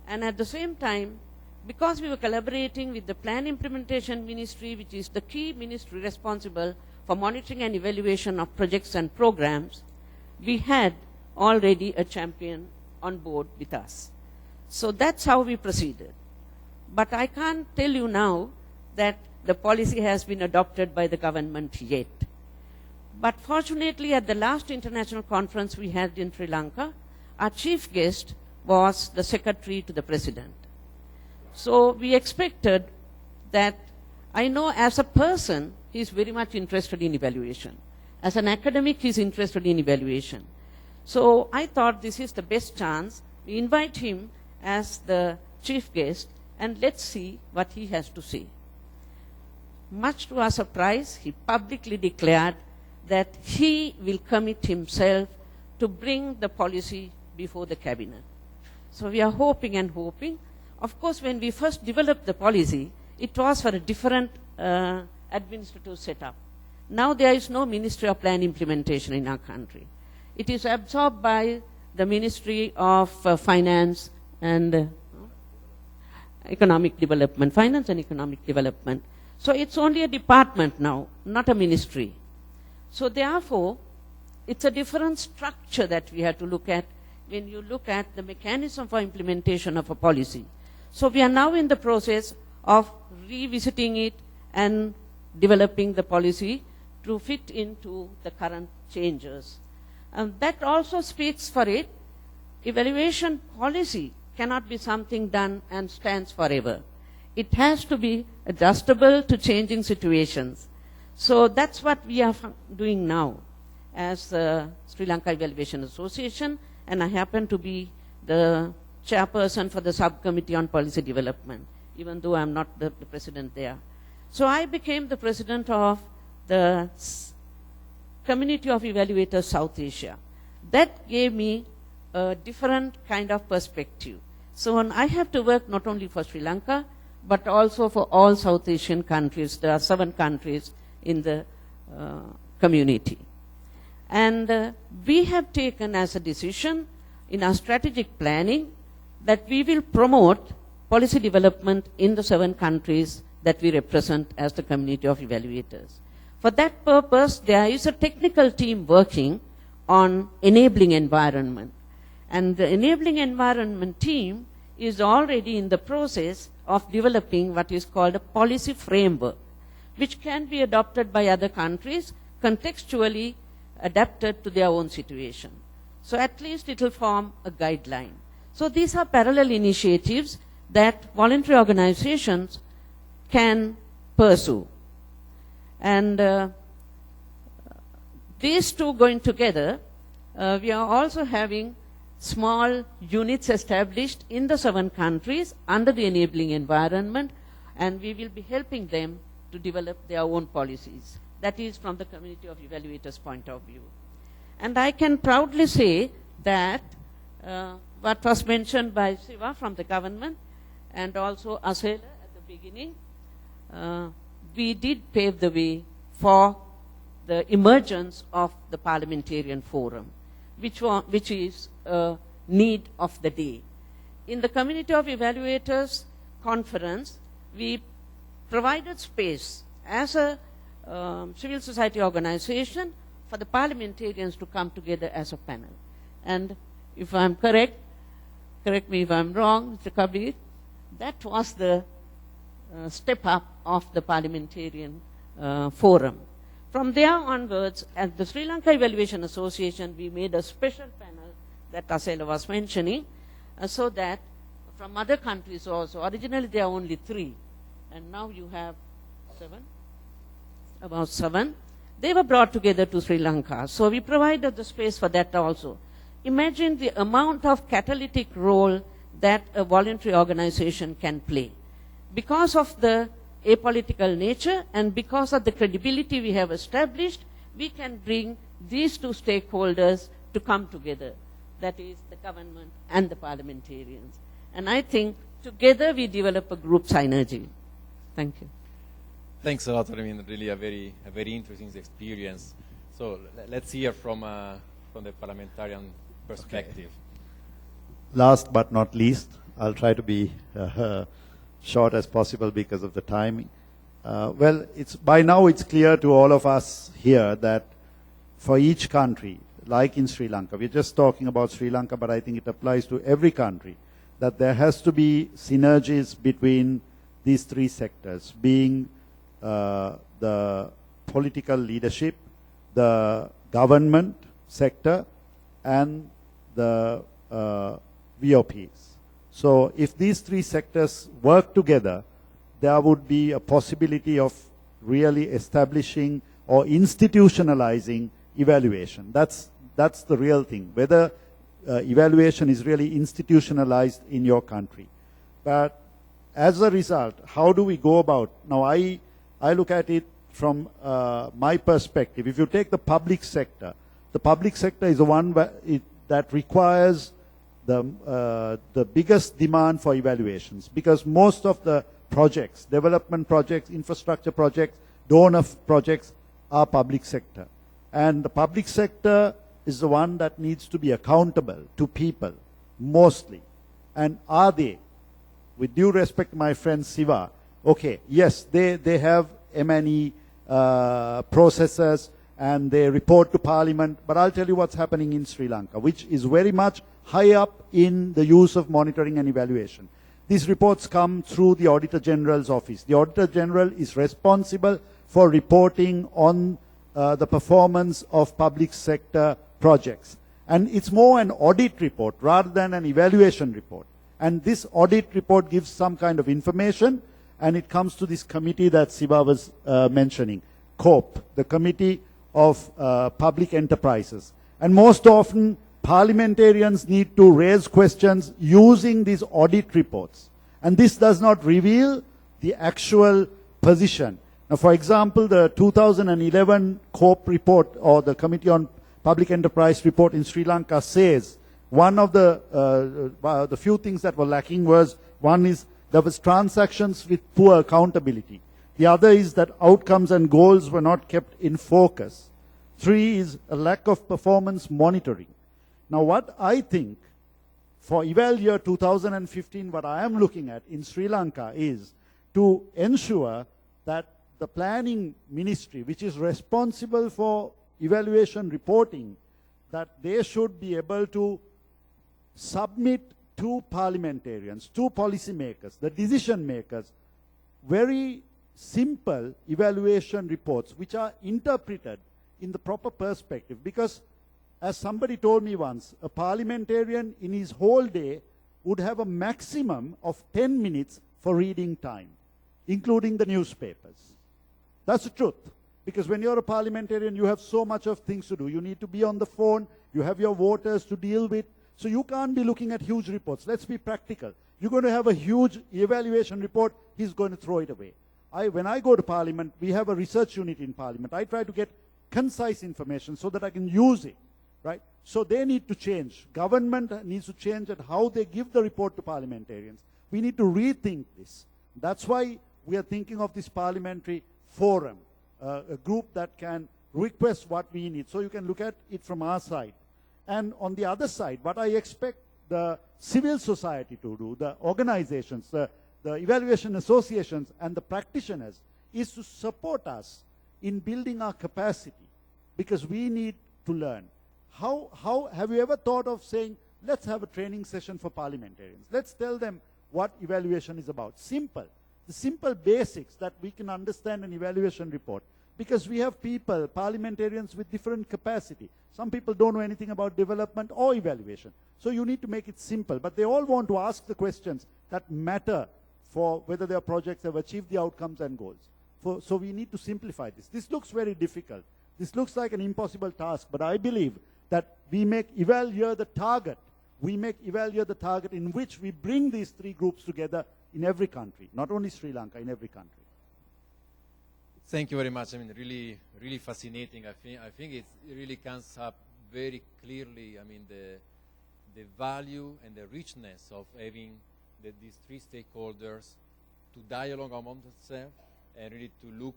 And at the same time, because we were collaborating with the Plan Implementation Ministry, which is the key ministry responsible for monitoring and evaluation of projects and programs, we had already a champion on board with us. So that's how we proceeded. But I can't tell you now that the policy has been adopted by the government yet. But fortunately, at the last international conference we had in Sri Lanka, our chief guest was the secretary to the president. So we expected that, I know as a person, he is very much interested in evaluation. As an academic, he is interested in evaluation. So I thought this is the best chance. We invite him as the chief guest, and let's see what he has to say. Much to our surprise, he publicly declared that he will commit himself to bring the policy before the cabinet. So we are hoping and hoping. Of course, when we first developed the policy, it was for a different administrative setup. Now there is no Ministry of Plan Implementation in our country. It is absorbed by the Ministry of Finance and Economic Development, Finance and Economic Development. So it's only a department now, not a ministry. So therefore, it's a different structure that we have to look at when you look at the mechanism for implementation of a policy. So we are now in the process of revisiting it and developing the policy to fit into the current changes. And that also speaks for it. Evaluation policy cannot be something done and stands forever. it has to be adjustable to changing situations. So that's what we are doing now as the Sri Lanka Evaluation Association, and I happen to be the chairperson for the subcommittee on policy development, even though I'm not the president there. So I became the president of the Community of Evaluators South Asia. That gave me a different kind of perspective. So I have to work not only for Sri Lanka, but also for all South Asian countries. There are 7 countries in the community. And we have taken as a decision in our strategic planning that we will promote policy development in the 7 countries that we represent as the Community of Evaluators. For that purpose, there is a technical team working on enabling environment. And the enabling environment team is already in the process of developing what is called a policy framework, which can be adopted by other countries, contextually adapted to their own situation. So at least it will form a guideline. So these are parallel initiatives that voluntary organizations can pursue. And these two going together, we are also having small units established in the 7 countries under the enabling environment, and we will be helping them to develop their own policies. That is from the Community of Evaluators' point of view. And I can proudly say that what was mentioned by Siva from the government and also Asela at the beginning, we did pave the way for the emergence of the parliamentarian forum, which is a need of the day. In the Community of Evaluators conference, we provided space as a civil society organization for the parliamentarians to come together as a panel. And if I'm correct me if I'm wrong, Mr. Kabir, that was the step up of the parliamentarian forum. From there onwards, at the Sri Lanka Evaluation Association, we made a special panel that Asela was mentioning, so that from other countries also, originally there are only 3, and now you have 7, about 7. They were brought together to Sri Lanka. So we provided the space for that also. Imagine the amount of catalytic role that a voluntary organization can play. Because of the apolitical nature and because of the credibility we have established, we can bring these 2 stakeholders to come together. That is the government and the parliamentarians. And I think together we develop a group synergy. Thank you. Thanks a lot. I mean, really a very interesting experience. So let's hear from the parliamentarian perspective. Okay. Last but not least, I'll try to be short as possible because of the timing. Well, by now it's clear to all of us here that for each country, like in Sri Lanka, we're just talking about Sri Lanka, but I think it applies to every country, that there has to be synergies between these 3 sectors, being the political leadership, the government sector, and the VOPs. So if these 3 sectors work together, there would be a possibility of really establishing or institutionalizing evaluation. That's the real thing, whether evaluation is really institutionalized in your country. But as a result, how do we go about? Now, I look at it from my perspective. If you take the public sector is the one that requires the biggest demand for evaluations, because most of the projects, development projects, infrastructure projects, donor projects are public sector. And the public sector is the one that needs to be accountable to people, mostly. And are they? With due respect to my friend Siva, okay, yes, they have M&E processes and they report to Parliament, but I'll tell you what's happening in Sri Lanka, which is very much high up in the use of monitoring and evaluation. These reports come through the Auditor General's office. The Auditor General is responsible for reporting on the performance of public sector projects. And it's more an audit report rather than an evaluation report. And this audit report gives some kind of information, and it comes to this committee that Siva was mentioning, COPE, the Committee of Public Enterprises. And most often, parliamentarians need to raise questions using these audit reports. And this does not reveal the actual position. Now, for example, the 2011 COPE report, or the Committee on Public Enterprise report in Sri Lanka, says one of the few things that were lacking was, one is there was transactions with poor accountability. The other is that outcomes and goals were not kept in focus. 3 is a lack of performance monitoring. Now, what I think for EvalYear 2015, what I am looking at in Sri Lanka is to ensure that the planning ministry, which is responsible for evaluation reporting, that they should be able to submit to parliamentarians, to policymakers, the decision makers, very simple evaluation reports which are interpreted in the proper perspective. Because as somebody told me once, a parliamentarian in his whole day would have a maximum of 10 minutes for reading time, including the newspapers. That's the truth. Because when you're a parliamentarian, you have so much of things to do. You need to be on the phone, you have your voters to deal with, so you can't be looking at huge reports. Let's be practical. You're going to have a huge evaluation report, he's going to throw it away. When I go to Parliament, we have a research unit in Parliament. I try to get concise information so that I can use it, right? So they need to change. Government needs to change at how they give the report to parliamentarians. We need to rethink this. That's why we are thinking of this parliamentary forum, a group that can request what we need. So you can look at it from our side. And on the other side, what I expect the civil society to do, the organizations, the evaluation associations and the practitioners, is to support us in building our capacity, because we need to learn. How have you ever thought of saying, let's have a training session for parliamentarians? Let's tell them what evaluation is about. Simple. The simple basics that we can understand an evaluation report. Because we have people, parliamentarians with different capacity. Some people don't know anything about development or evaluation. So you need to make it simple. But they all want to ask the questions that matter for whether their projects have achieved the outcomes and goals. So we need to simplify this. This looks very difficult. This looks like an impossible task, but I believe that we make EvalYear the target. We make EvalYear the target in which we bring these 3 groups together in every country, not only Sri Lanka, in every country. Thank you very much. I mean, really fascinating. I think it really comes up very clearly. I mean, the value and the richness of having these 3 stakeholders to dialogue among themselves and really to look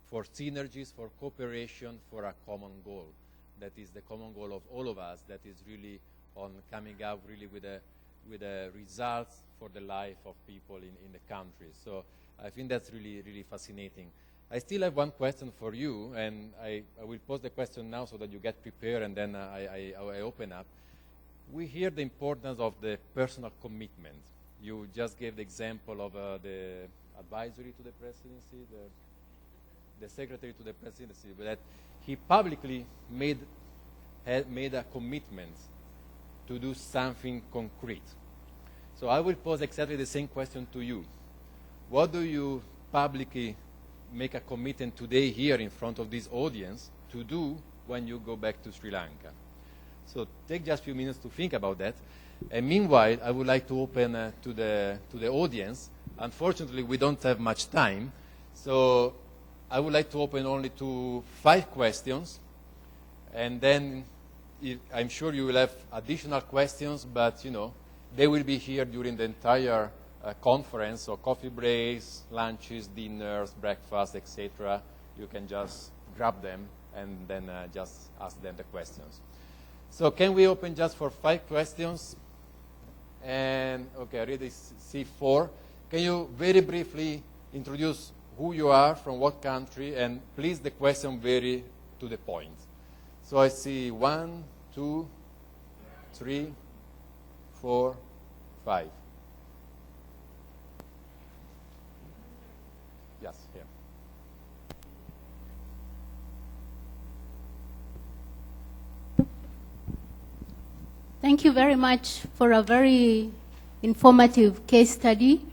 for synergies, for cooperation, for a common goal. That is the common goal of all of us. That is really on coming up really with the results for the life of people in the country. So I think that's really fascinating. I still have one question for you, and I will pose the question now so that you get prepared, and then I open up. We hear the importance of the personal commitment. You just gave the example of the advisory to the presidency, the secretary to the presidency, that he publicly made a commitment to do something concrete. So I will pose exactly the same question to you. What do you publicly make a commitment today here in front of this audience to do when you go back to Sri Lanka? So take just a few minutes to think about that. And meanwhile, I would like to open to the audience. Unfortunately, we don't have much time, so I would like to open only to 5 questions, and then I'm sure you will have additional questions, but they will be here during the entire conference, so coffee breaks, lunches, dinners, breakfast, etc. You can just grab them and then just ask them the questions. So can we open just for 5 questions? And okay, I already see 4. Can you very briefly introduce who you are, from what country, and please the question very to the point. So I see 1, 2, 3, 4, 5. Yes, here. Thank you very much for a very informative case study.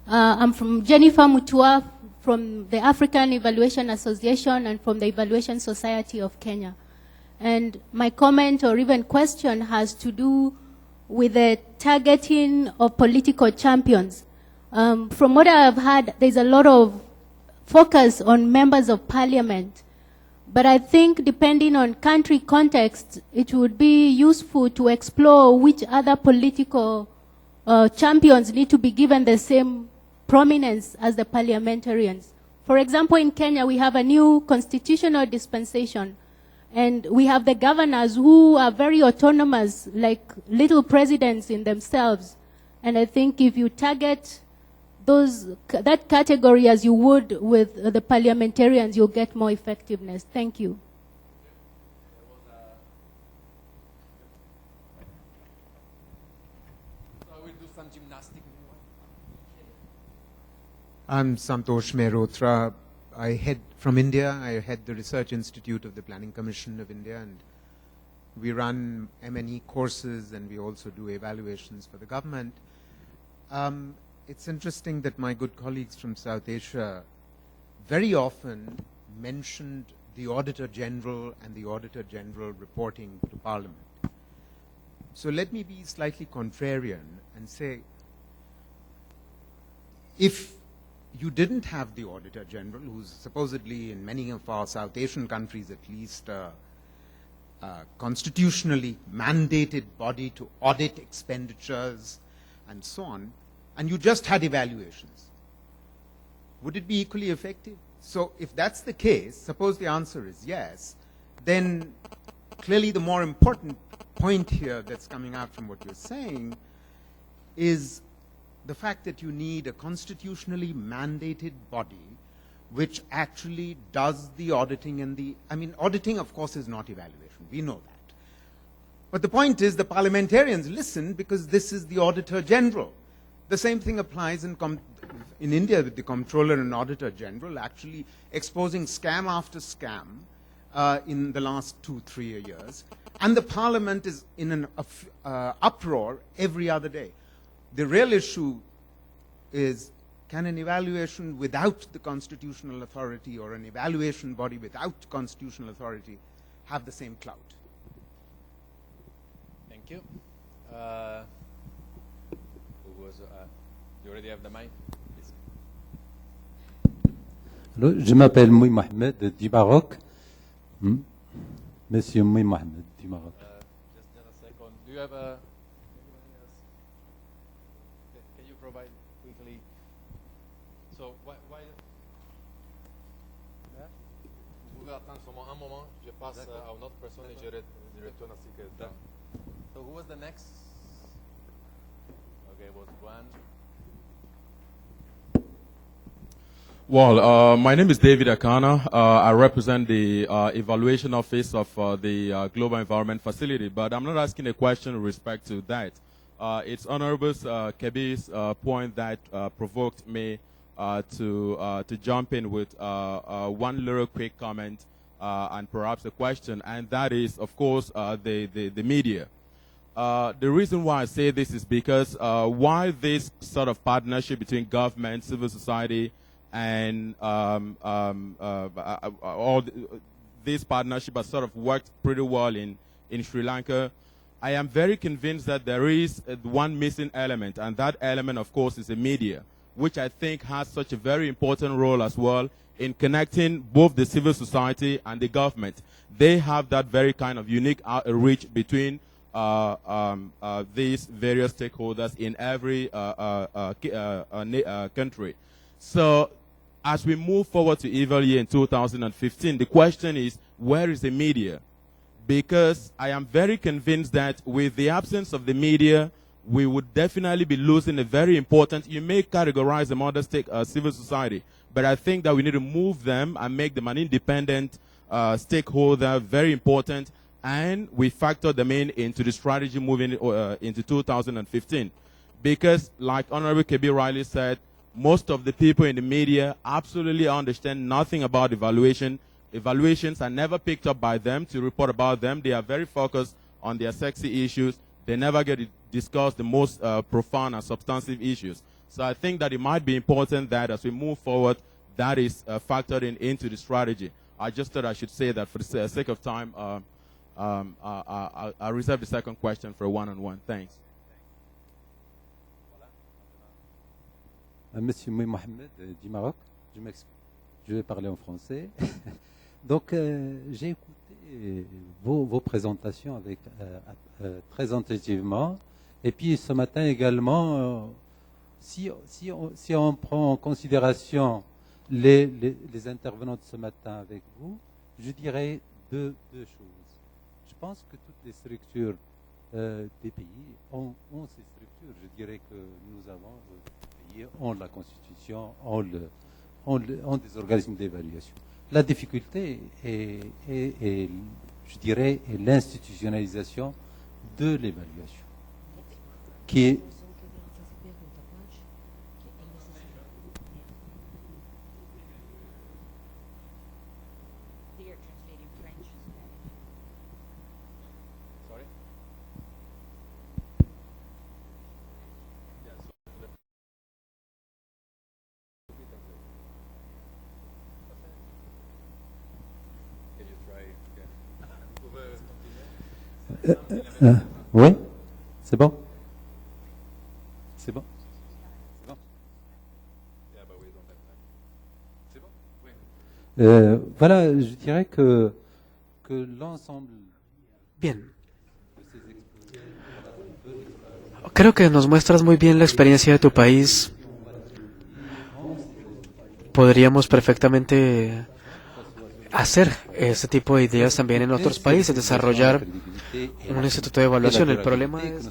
I'm from Jennifer Mutua from the African Evaluation Association and from the Evaluation Society of Kenya. And my comment or even question has to do with the targeting of political champions. From what I have heard, there's a lot of focus on members of parliament. But I think depending on country context, it would be useful to explore which other political champions need to be given the same prominence as the parliamentarians. For example, in Kenya, we have a new constitutional dispensation, and we have the governors who are very autonomous, like little presidents in themselves. And I think if you target that category as you would with the parliamentarians, you'll get more effectiveness. Thank you. So I will do some gymnastics. I'm Santosh Mehrotra. From India. I head the Research Institute of the Planning Commission of India, and we run M&E courses, and we also do evaluations for the government. It's interesting that my good colleagues from South Asia very often mentioned the Auditor General and the Auditor General reporting to Parliament. So let me be slightly contrarian and say, if you didn't have the Auditor General, who's supposedly in many of our South Asian countries at least constitutionally mandated body to audit expenditures and so on, and you just had evaluations, would it be equally effective? So if that's the case, suppose the answer is yes, then clearly the more important point here that's coming out from what you're saying is the fact that you need a constitutionally mandated body which actually does the auditing and auditing of course is not evaluation, we know that. But the point is the parliamentarians listen because this is the Auditor General. The same thing applies in India with the Comptroller and Auditor General actually exposing scam after scam in the last 2-3 years. And the Parliament is in an uproar every other day. The real issue is, can an evaluation without the constitutional authority or an evaluation body without constitutional authority have the same clout? Thank you. You already have the mic? Please. Hello, je m'appelle Mouy Mohamed du Maroc. Monsieur Mouy Mohamed du Maroc. Just a second. Do you have a... Can you provide quickly? So, why... Vous pouvez attendre seulement un moment. Je passe à une autre personne et je retourne à ce que... So, who was the next? Okay, was one. Well, my name is David Akana. I represent the evaluation office of the Global Environment Facility, but I'm not asking a question with respect to that. It's Honorable Kebi's point that provoked me to jump in with one little quick comment and perhaps a question, and that is, of course, the media. The reason why I say this is because while this sort of partnership between government, civil society, and all this partnership has sort of worked pretty well in Sri Lanka, I am very convinced that there is one missing element, and that element, of course, is the media, which I think has such a very important role as well in connecting both the civil society and the government. They have that very kind of unique reach between these various stakeholders in every country. So as we move forward to EvalYear in 2015, the question is, where is the media? Because I am very convinced that with the absence of the media, we would definitely be losing a very important, you may categorize them under civil society, but I think that we need to move them and make them an independent stakeholder, very important, and we factor them into the strategy moving into 2015. Because, like Honorable Kebi Riley said, most of the people in the media absolutely understand nothing about evaluation. Evaluations are never picked up by them to report about them. They are very focused on their sexy issues. They never get to discuss the most profound and substantive issues. So I think that it might be important that as we move forward, that is factored into the strategy. I just thought I should say that for the sake of time, I'll reserve the second question for a one-on-one. Thanks. Monsieur Mohamed du Maroc, je m'excuse, je vais parler en français. Donc, j'ai écouté vos présentations avec, très attentivement. Et puis, ce matin également, si on prend en considération les intervenants de ce matin avec vous, je dirais deux choses. Je pense que toutes les structures des pays ont ces structures. Je dirais que nous avons, les pays ont la Constitution, ont des organismes d'évaluation. La difficulté est, je dirais, l'institutionnalisation de l'évaluation, qui est oui, c'est bon. C'est bon. C'est bon. C'est bon. Voilà, je dirais que l'ensemble. Bien. Creo que nos muestras muy bien la experiencia de tu país. Podríamos perfectamente hacer ese tipo de ideas también en otros países, desarrollar un instituto de evaluación. El problema es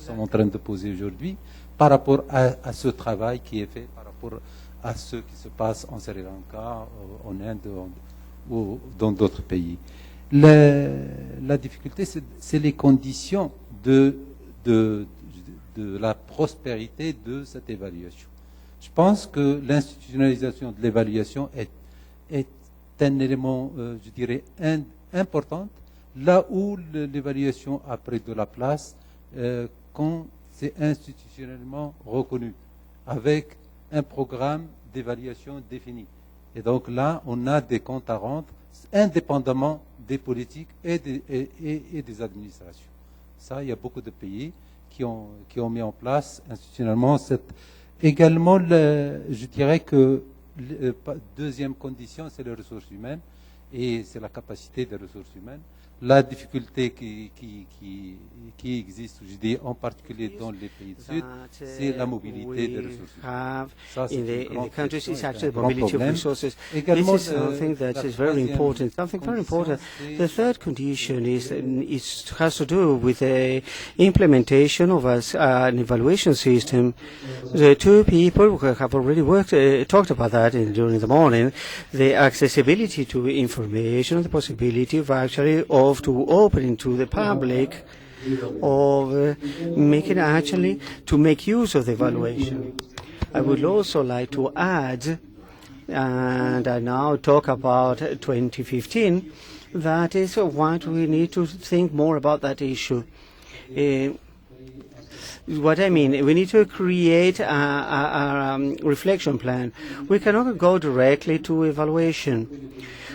par rapport à ce travail qui est fait, par rapport à ce qui se passe en Sri Lanka, en Inde ou dans d'autres pays. La difficulté, c'est les conditions de la prospérité de cette évaluation. Je pense que l'institutionnalisation de l'évaluation est un élément, je dirais, important, là où l'évaluation a pris de la place quand c'est institutionnellement reconnu, avec un programme d'évaluation défini. Et donc là, on a des comptes à rendre, indépendamment des politiques et des administrations. Ça, il y a beaucoup de pays qui ont mis en place institutionnellement cette... Également, je dirais que deuxième condition, c'est les ressources humaines et c'est la capacité des ressources humaines. La difficulté qui existe, je dis en particulier dans les pays du Sud, c'est la mobilité des ressources humaines. Ça, c'est in the countries is actually the mobility of resources. This is something that is very important. Something very important. The third condition has to do with the implementation of an evaluation system. The two people who have already talked about that during the morning. The accessibility to information, the possibility of to opening to the public of to make use of the evaluation. I would also like to add, and I now talk about 2015, that is what we need to think more about that issue. What I mean, we need to create a reflection plan. We cannot go directly to evaluation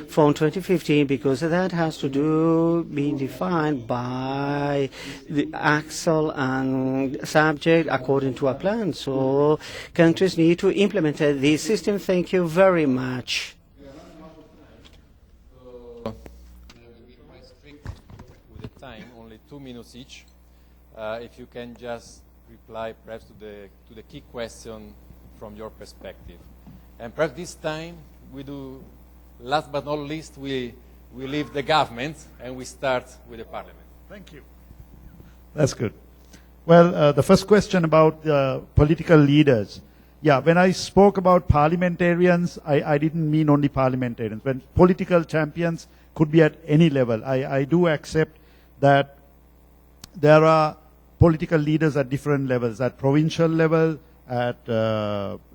from 2015 because that has to be defined by the actual and subject according to a plan. So countries need to implement this system. Thank you very much. We'll be quite strict with the time, only 2 minutes each. If you can just reply perhaps to the key question from your perspective. And perhaps this time we do, last but not least, we leave the government and we start with the parliament. Thank you. That's good. Well, the first question about political leaders. Yeah, when I spoke about parliamentarians, I didn't mean only parliamentarians. When political champions could be at any level. I do accept that there are political leaders at different levels, at provincial level, at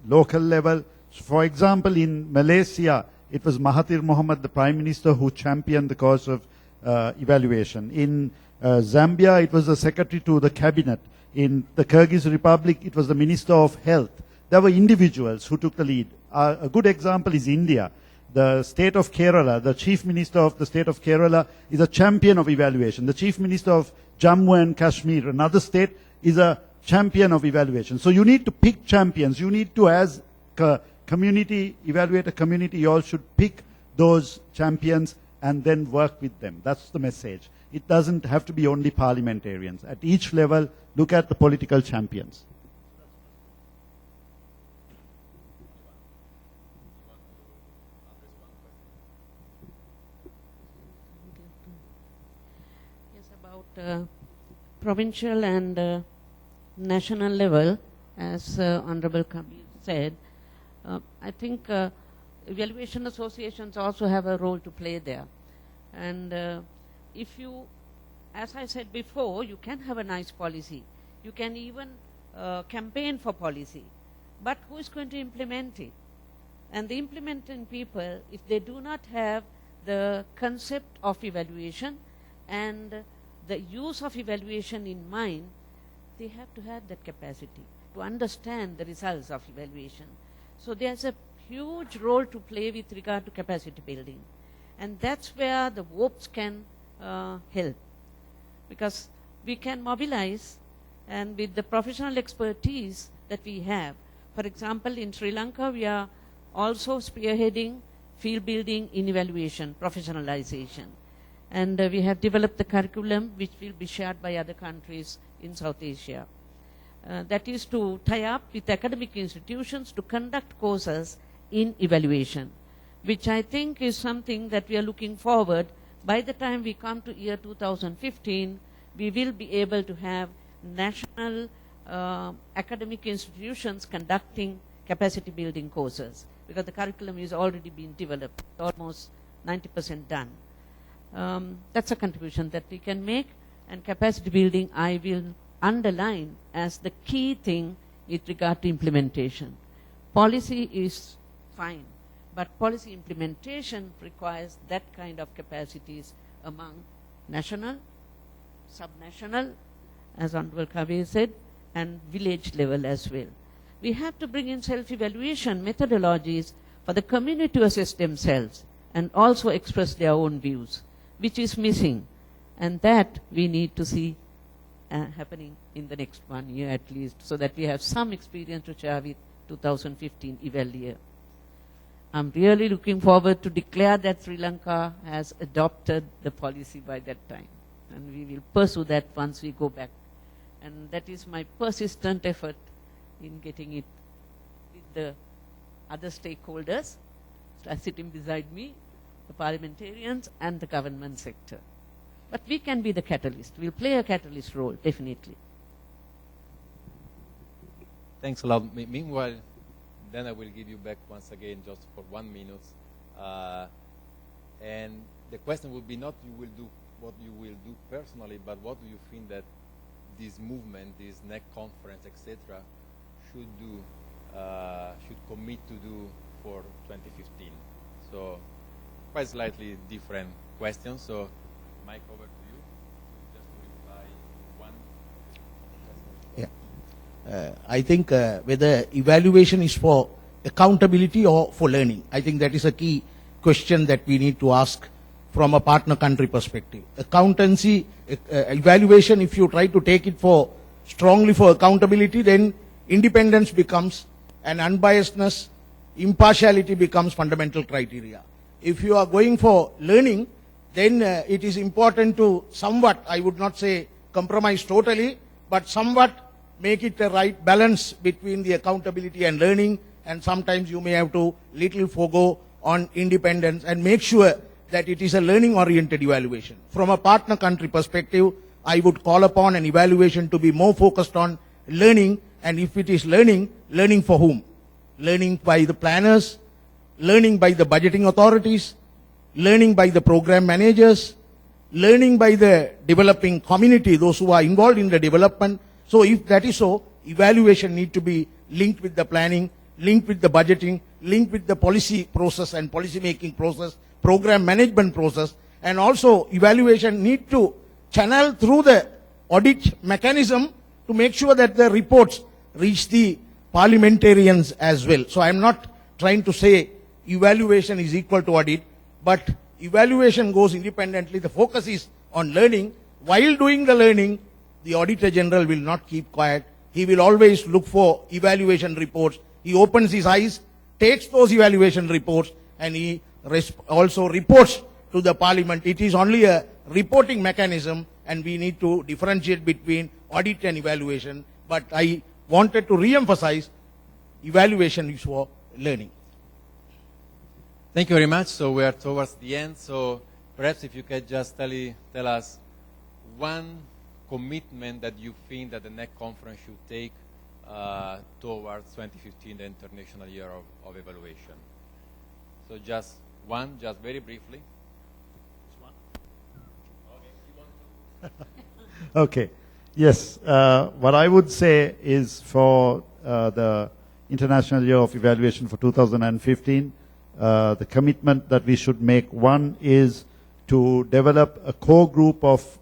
local level. For example, in Malaysia, it was Mahathir Mohamad, the Prime Minister, who championed the cause of evaluation. In Zambia, it was the Secretary to the Cabinet. In the Kyrgyz Republic, it was the Minister of Health there were individuals who took the lead. A good example is India. The state of Kerala, the chief minister of the state of Kerala is a champion of evaluation. The chief minister of Jammu and Kashmir, another state, is a champion of evaluation. So you need to pick champions. You need to, as community, evaluator community, you all should pick those champions and then work with them. That's the message. It doesn't have to be only parliamentarians. At each level, look at the political champions. Yes, about provincial and national level, as Honorable Kabir said, I think evaluation associations also have a role to play there. And if you, as I said before, you can have a nice policy. You can even campaign for policy. But who is going to implement it? And the implementing people, if they do not have the concept of evaluation and the use of evaluation in mind, they have to have that capacity to understand the results of evaluation. So there's a huge role to play with regard to capacity building. And that's where the VOPEs can help. Because we can mobilize, and with the professional expertise that we have, for example, in Sri Lanka, we are also spearheading field building in evaluation, professionalization. And we have developed the curriculum which will be shared by other countries in South Asia. That is to tie up with academic institutions to conduct courses in evaluation, which I think is something that we are looking forward. By the time we come to year 2015, we will be able to have national academic institutions conducting capacity building courses, because the curriculum is already being developed, almost 90% done. That's a contribution that we can make, and capacity building I will underline as the key thing with regard to implementation. Policy is fine, but policy implementation requires that kind of capacities among national, subnational, as Honorable Kabir said, and village level as well. We have to bring in self-evaluation methodologies for the community to assess themselves and also express their own views, which is missing. And that we need to see happening in the next 1 year at least, so that we have some experience to share with 2015 EvalYear. I'm really looking forward to declare that Sri Lanka has adopted the policy by that time. And we will pursue that once we go back. And that is my persistent effort in getting it with the other stakeholders sitting beside me, the parliamentarians and the government sector. But we can be the catalyst. We'll play a catalyst role, definitely. Thanks a lot. Meanwhile, then I will give you back once again just for 1 minute. And the question would be not you will do what you will do personally, but what do you think that this movement, this NEC conference, etc., should do, should commit to do for 2015? So quite slightly different questions. So Mike, over to you, just to reply one question. I think whether evaluation is for accountability or for learning, I think that is a key question that we need to ask from a partner country perspective. Accountancy, evaluation, if you try to take it for strongly for accountability, then independence becomes an unbiasedness, impartiality becomes fundamental criteria. If you are going for learning, then it is important to somewhat, I would not say compromise totally, but somewhat make it a right balance between the accountability and learning, and sometimes you may have to little forgo on independence and make sure that it is a learning-oriented evaluation. From a partner country perspective, I would call upon an evaluation to be more focused on learning, and if it is learning, learning for whom? Learning by the planners, learning by the budgeting authorities, learning by the program managers, learning by the developing community, those who are involved in the development. So if that is so, evaluation need to be linked with the planning, linked with the budgeting, linked with the policy process and policy making process, program management process, and also evaluation need to channel through the audit mechanism to make sure that the reports reach the parliamentarians as well. So I'm not trying to say evaluation is equal to audit, but evaluation goes independently. The focus is on learning. While doing the learning, the Auditor General will not keep quiet. He will always look for evaluation reports. He opens his eyes, takes those evaluation reports, and he also reports to the Parliament. It is only a reporting mechanism, and we need to differentiate between audit and evaluation. But I wanted to re-emphasize evaluation is for learning. Thank you very much. So we are towards the end. So perhaps if you could just tell us one commitment that you think that the next conference should take towards 2015, the International Year of Evaluation. So just one, just very briefly. Okay. Yes. What I would say is for the International Year of Evaluation for 2015, the commitment that we should make, one is to develop a core group of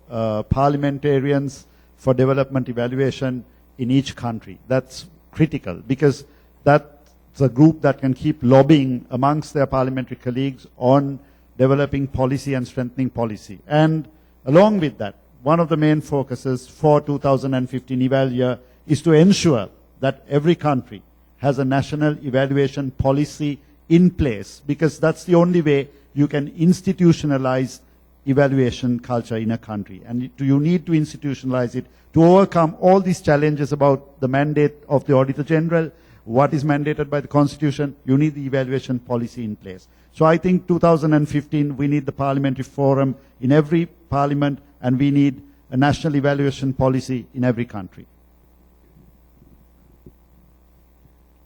parliamentarians for development evaluation in each country. That's critical because that's a group that can keep lobbying amongst their parliamentary colleagues on developing policy and strengthening policy. And along with that, one of the main focuses for 2015 EvalYear is to ensure that every country has a national evaluation policy in place, because that's the only way you can institutionalize evaluation culture in a country. And you need to institutionalize it to overcome all these challenges about the mandate of the Auditor General, what is mandated by the Constitution. You need the evaluation policy in place. So I think 2015, we need the parliamentary forum in every parliament, and we need a national evaluation policy in every country.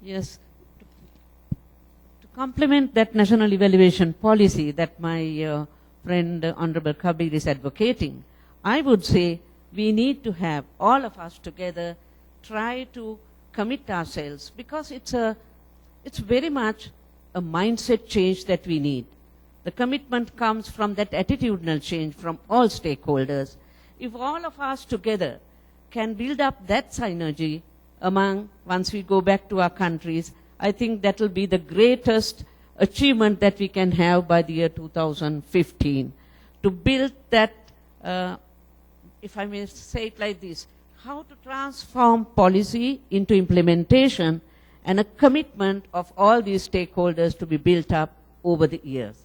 Yes. To complement that national evaluation policy that my friend Honorable Kabir is advocating, I would say we need to have all of us together try to commit ourselves, because it's very much a mindset change that we need. The commitment comes from that attitudinal change from all stakeholders. If all of us together can build up that synergy once we go back to our countries, I think that will be the greatest achievement that we can have by the year 2015. To build that, if I may say it like this, how to transform policy into implementation, and a commitment of all these stakeholders to be built up over the years.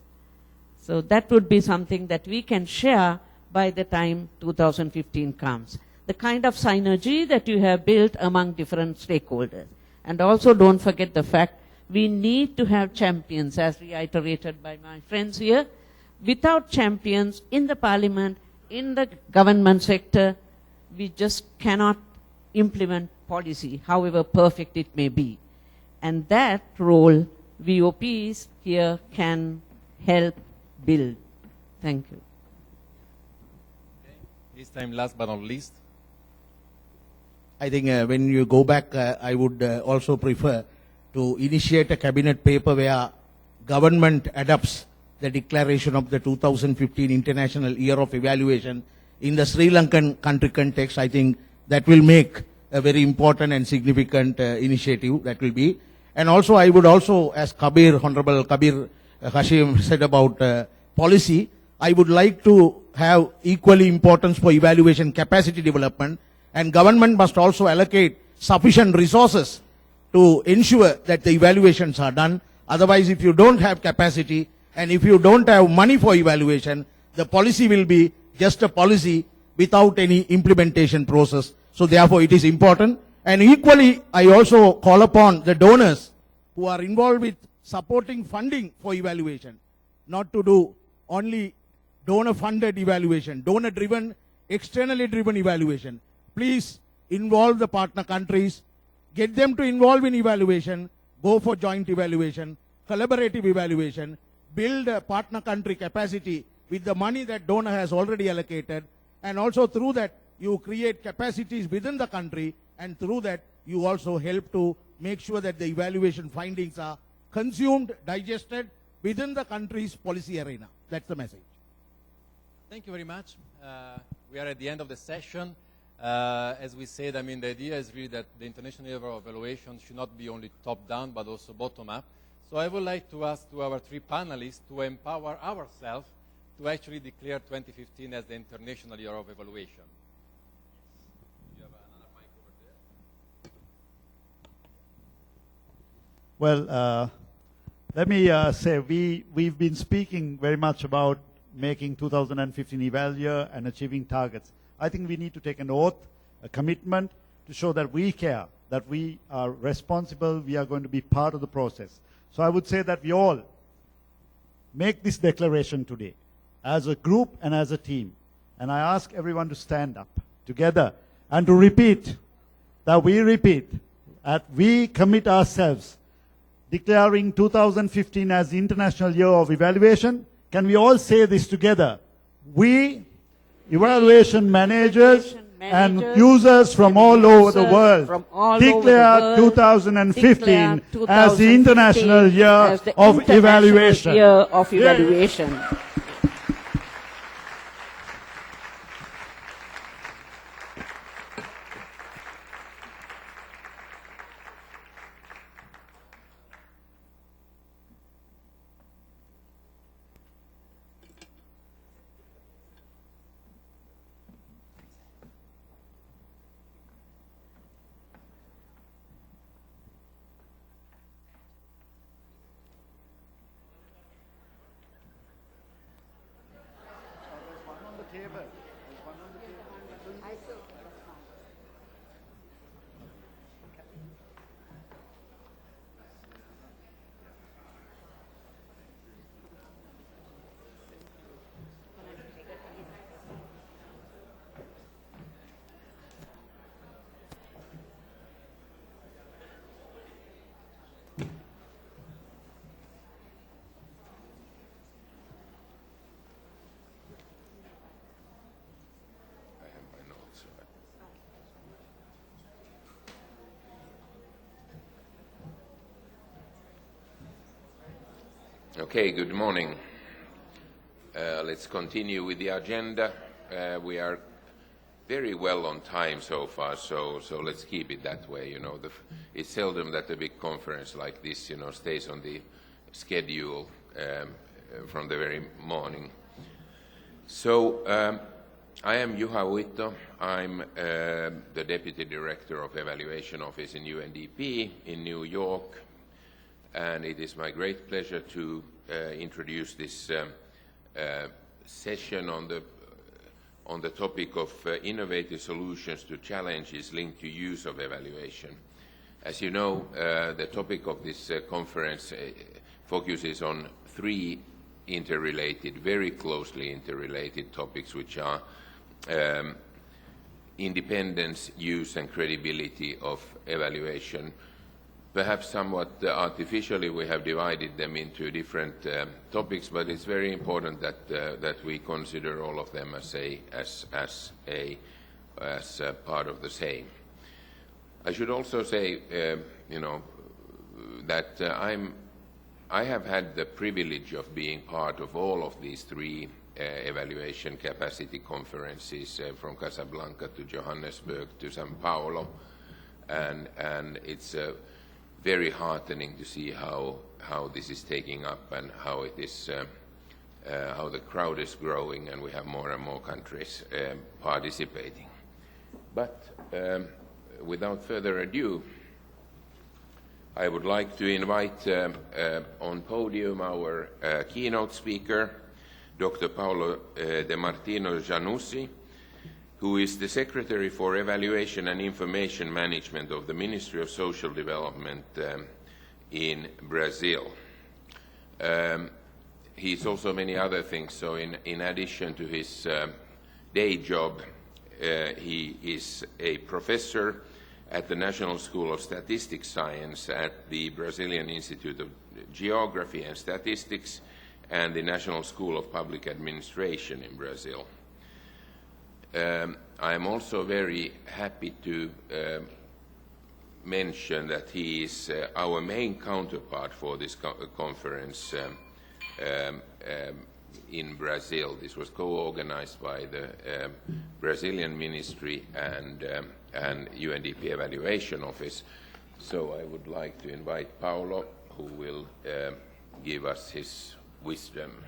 So that would be something that we can share by the time 2015 comes. The kind of synergy that you have built among different stakeholders. And also don't forget the fact we need to have champions, as reiterated by my friends here. Without champions in the parliament, in the government sector, we just cannot implement policy, however perfect it may be. And that role VOPs here can help build. Thank you. Okay. This time, last but not least. I think when you go back, I would also prefer to initiate a cabinet paper where government adopts the declaration of the 2015 International Year of Evaluation in the Sri Lankan country context. I think that will make a very important and significant initiative that will be. And also, I would also, as Honorable Kabir Hashim said about policy, I would like to have equally importance for evaluation capacity development, and government must also allocate sufficient resources to ensure that the evaluations are done. Otherwise, if you don't have capacity and if you don't have money for evaluation, the policy will be just a policy without any implementation process. So therefore, it is important. And equally, I also call upon the donors who are involved with supporting funding for evaluation, not to do only donor-funded evaluation, donor-driven, externally driven evaluation. Please involve the partner countries, get them to involve in evaluation, go for joint evaluation, collaborative evaluation, build a partner country capacity with the money that donor has already allocated, and also through that you create capacities within the country, and through that you also help to make sure that the evaluation findings are consumed, digested within the country's policy arena. That's the message. Thank you very much. We are at the end of the session. As we said, I mean, the idea is really that the international year of evaluation should not be only top-down, but also bottom-up. So I would like to ask to our three panelists to empower ourselves to actually declare 2015 as the international year of evaluation. You have another mic over there. Well, let me say we've been speaking very much about making 2015 EvalYear and achieving targets. I think we need to take an oath, a commitment to show that we care, that we are responsible, we are going to be part of the process. So I would say that we all make this declaration today as a group and as a team. And I ask everyone to stand up together and to repeat that we commit ourselves declaring 2015 as the International Year of Evaluation. Can we all say this together? We, evaluation managers and users from all over the world, declare 2015 as the International Year of Evaluation. Okay, good morning. Let's continue with the agenda. We are very well on time so far, so let's keep it that way. You know, it's seldom that a big conference like this, you know, stays on the schedule from the very morning. So I am Juha Uitto. I'm the Deputy Director of Evaluation Office in UNDP in New York. And it is my great pleasure to introduce this session on the topic of innovative solutions to challenges linked to use of evaluation. As you know, the topic of this conference focuses on three interrelated, very closely interrelated topics, which are independence, use, and credibility of evaluation. Perhaps somewhat artificially we have divided them into different topics, but it's very important that we consider all of them as part of the same. I should also say, you know, that I have had the privilege of being part of all of these three evaluation capacity conferences from Casablanca to Johannesburg to São Paulo, and it's very heartening to see how this is taking up and how it is how the crowd is growing, and we have more and more countries participating. But without further ado, I would like to invite on podium our keynote speaker, Dr. Paolo De Martino Janussi, who is the Secretary for Evaluation and Information Management of the Ministry of Social Development in Brazil. He's also many other things, so in addition to his day job, he is a professor at the National School of Statistics Science at the Brazilian Institute of Geography and Statistics and the National School of Public Administration in Brazil. I am also very happy to mention that he is our main counterpart for this conference in Brazil. This was co-organized by the Brazilian Ministry and UNDP Evaluation Office. So I would like to invite Paolo, who will give us his wisdom.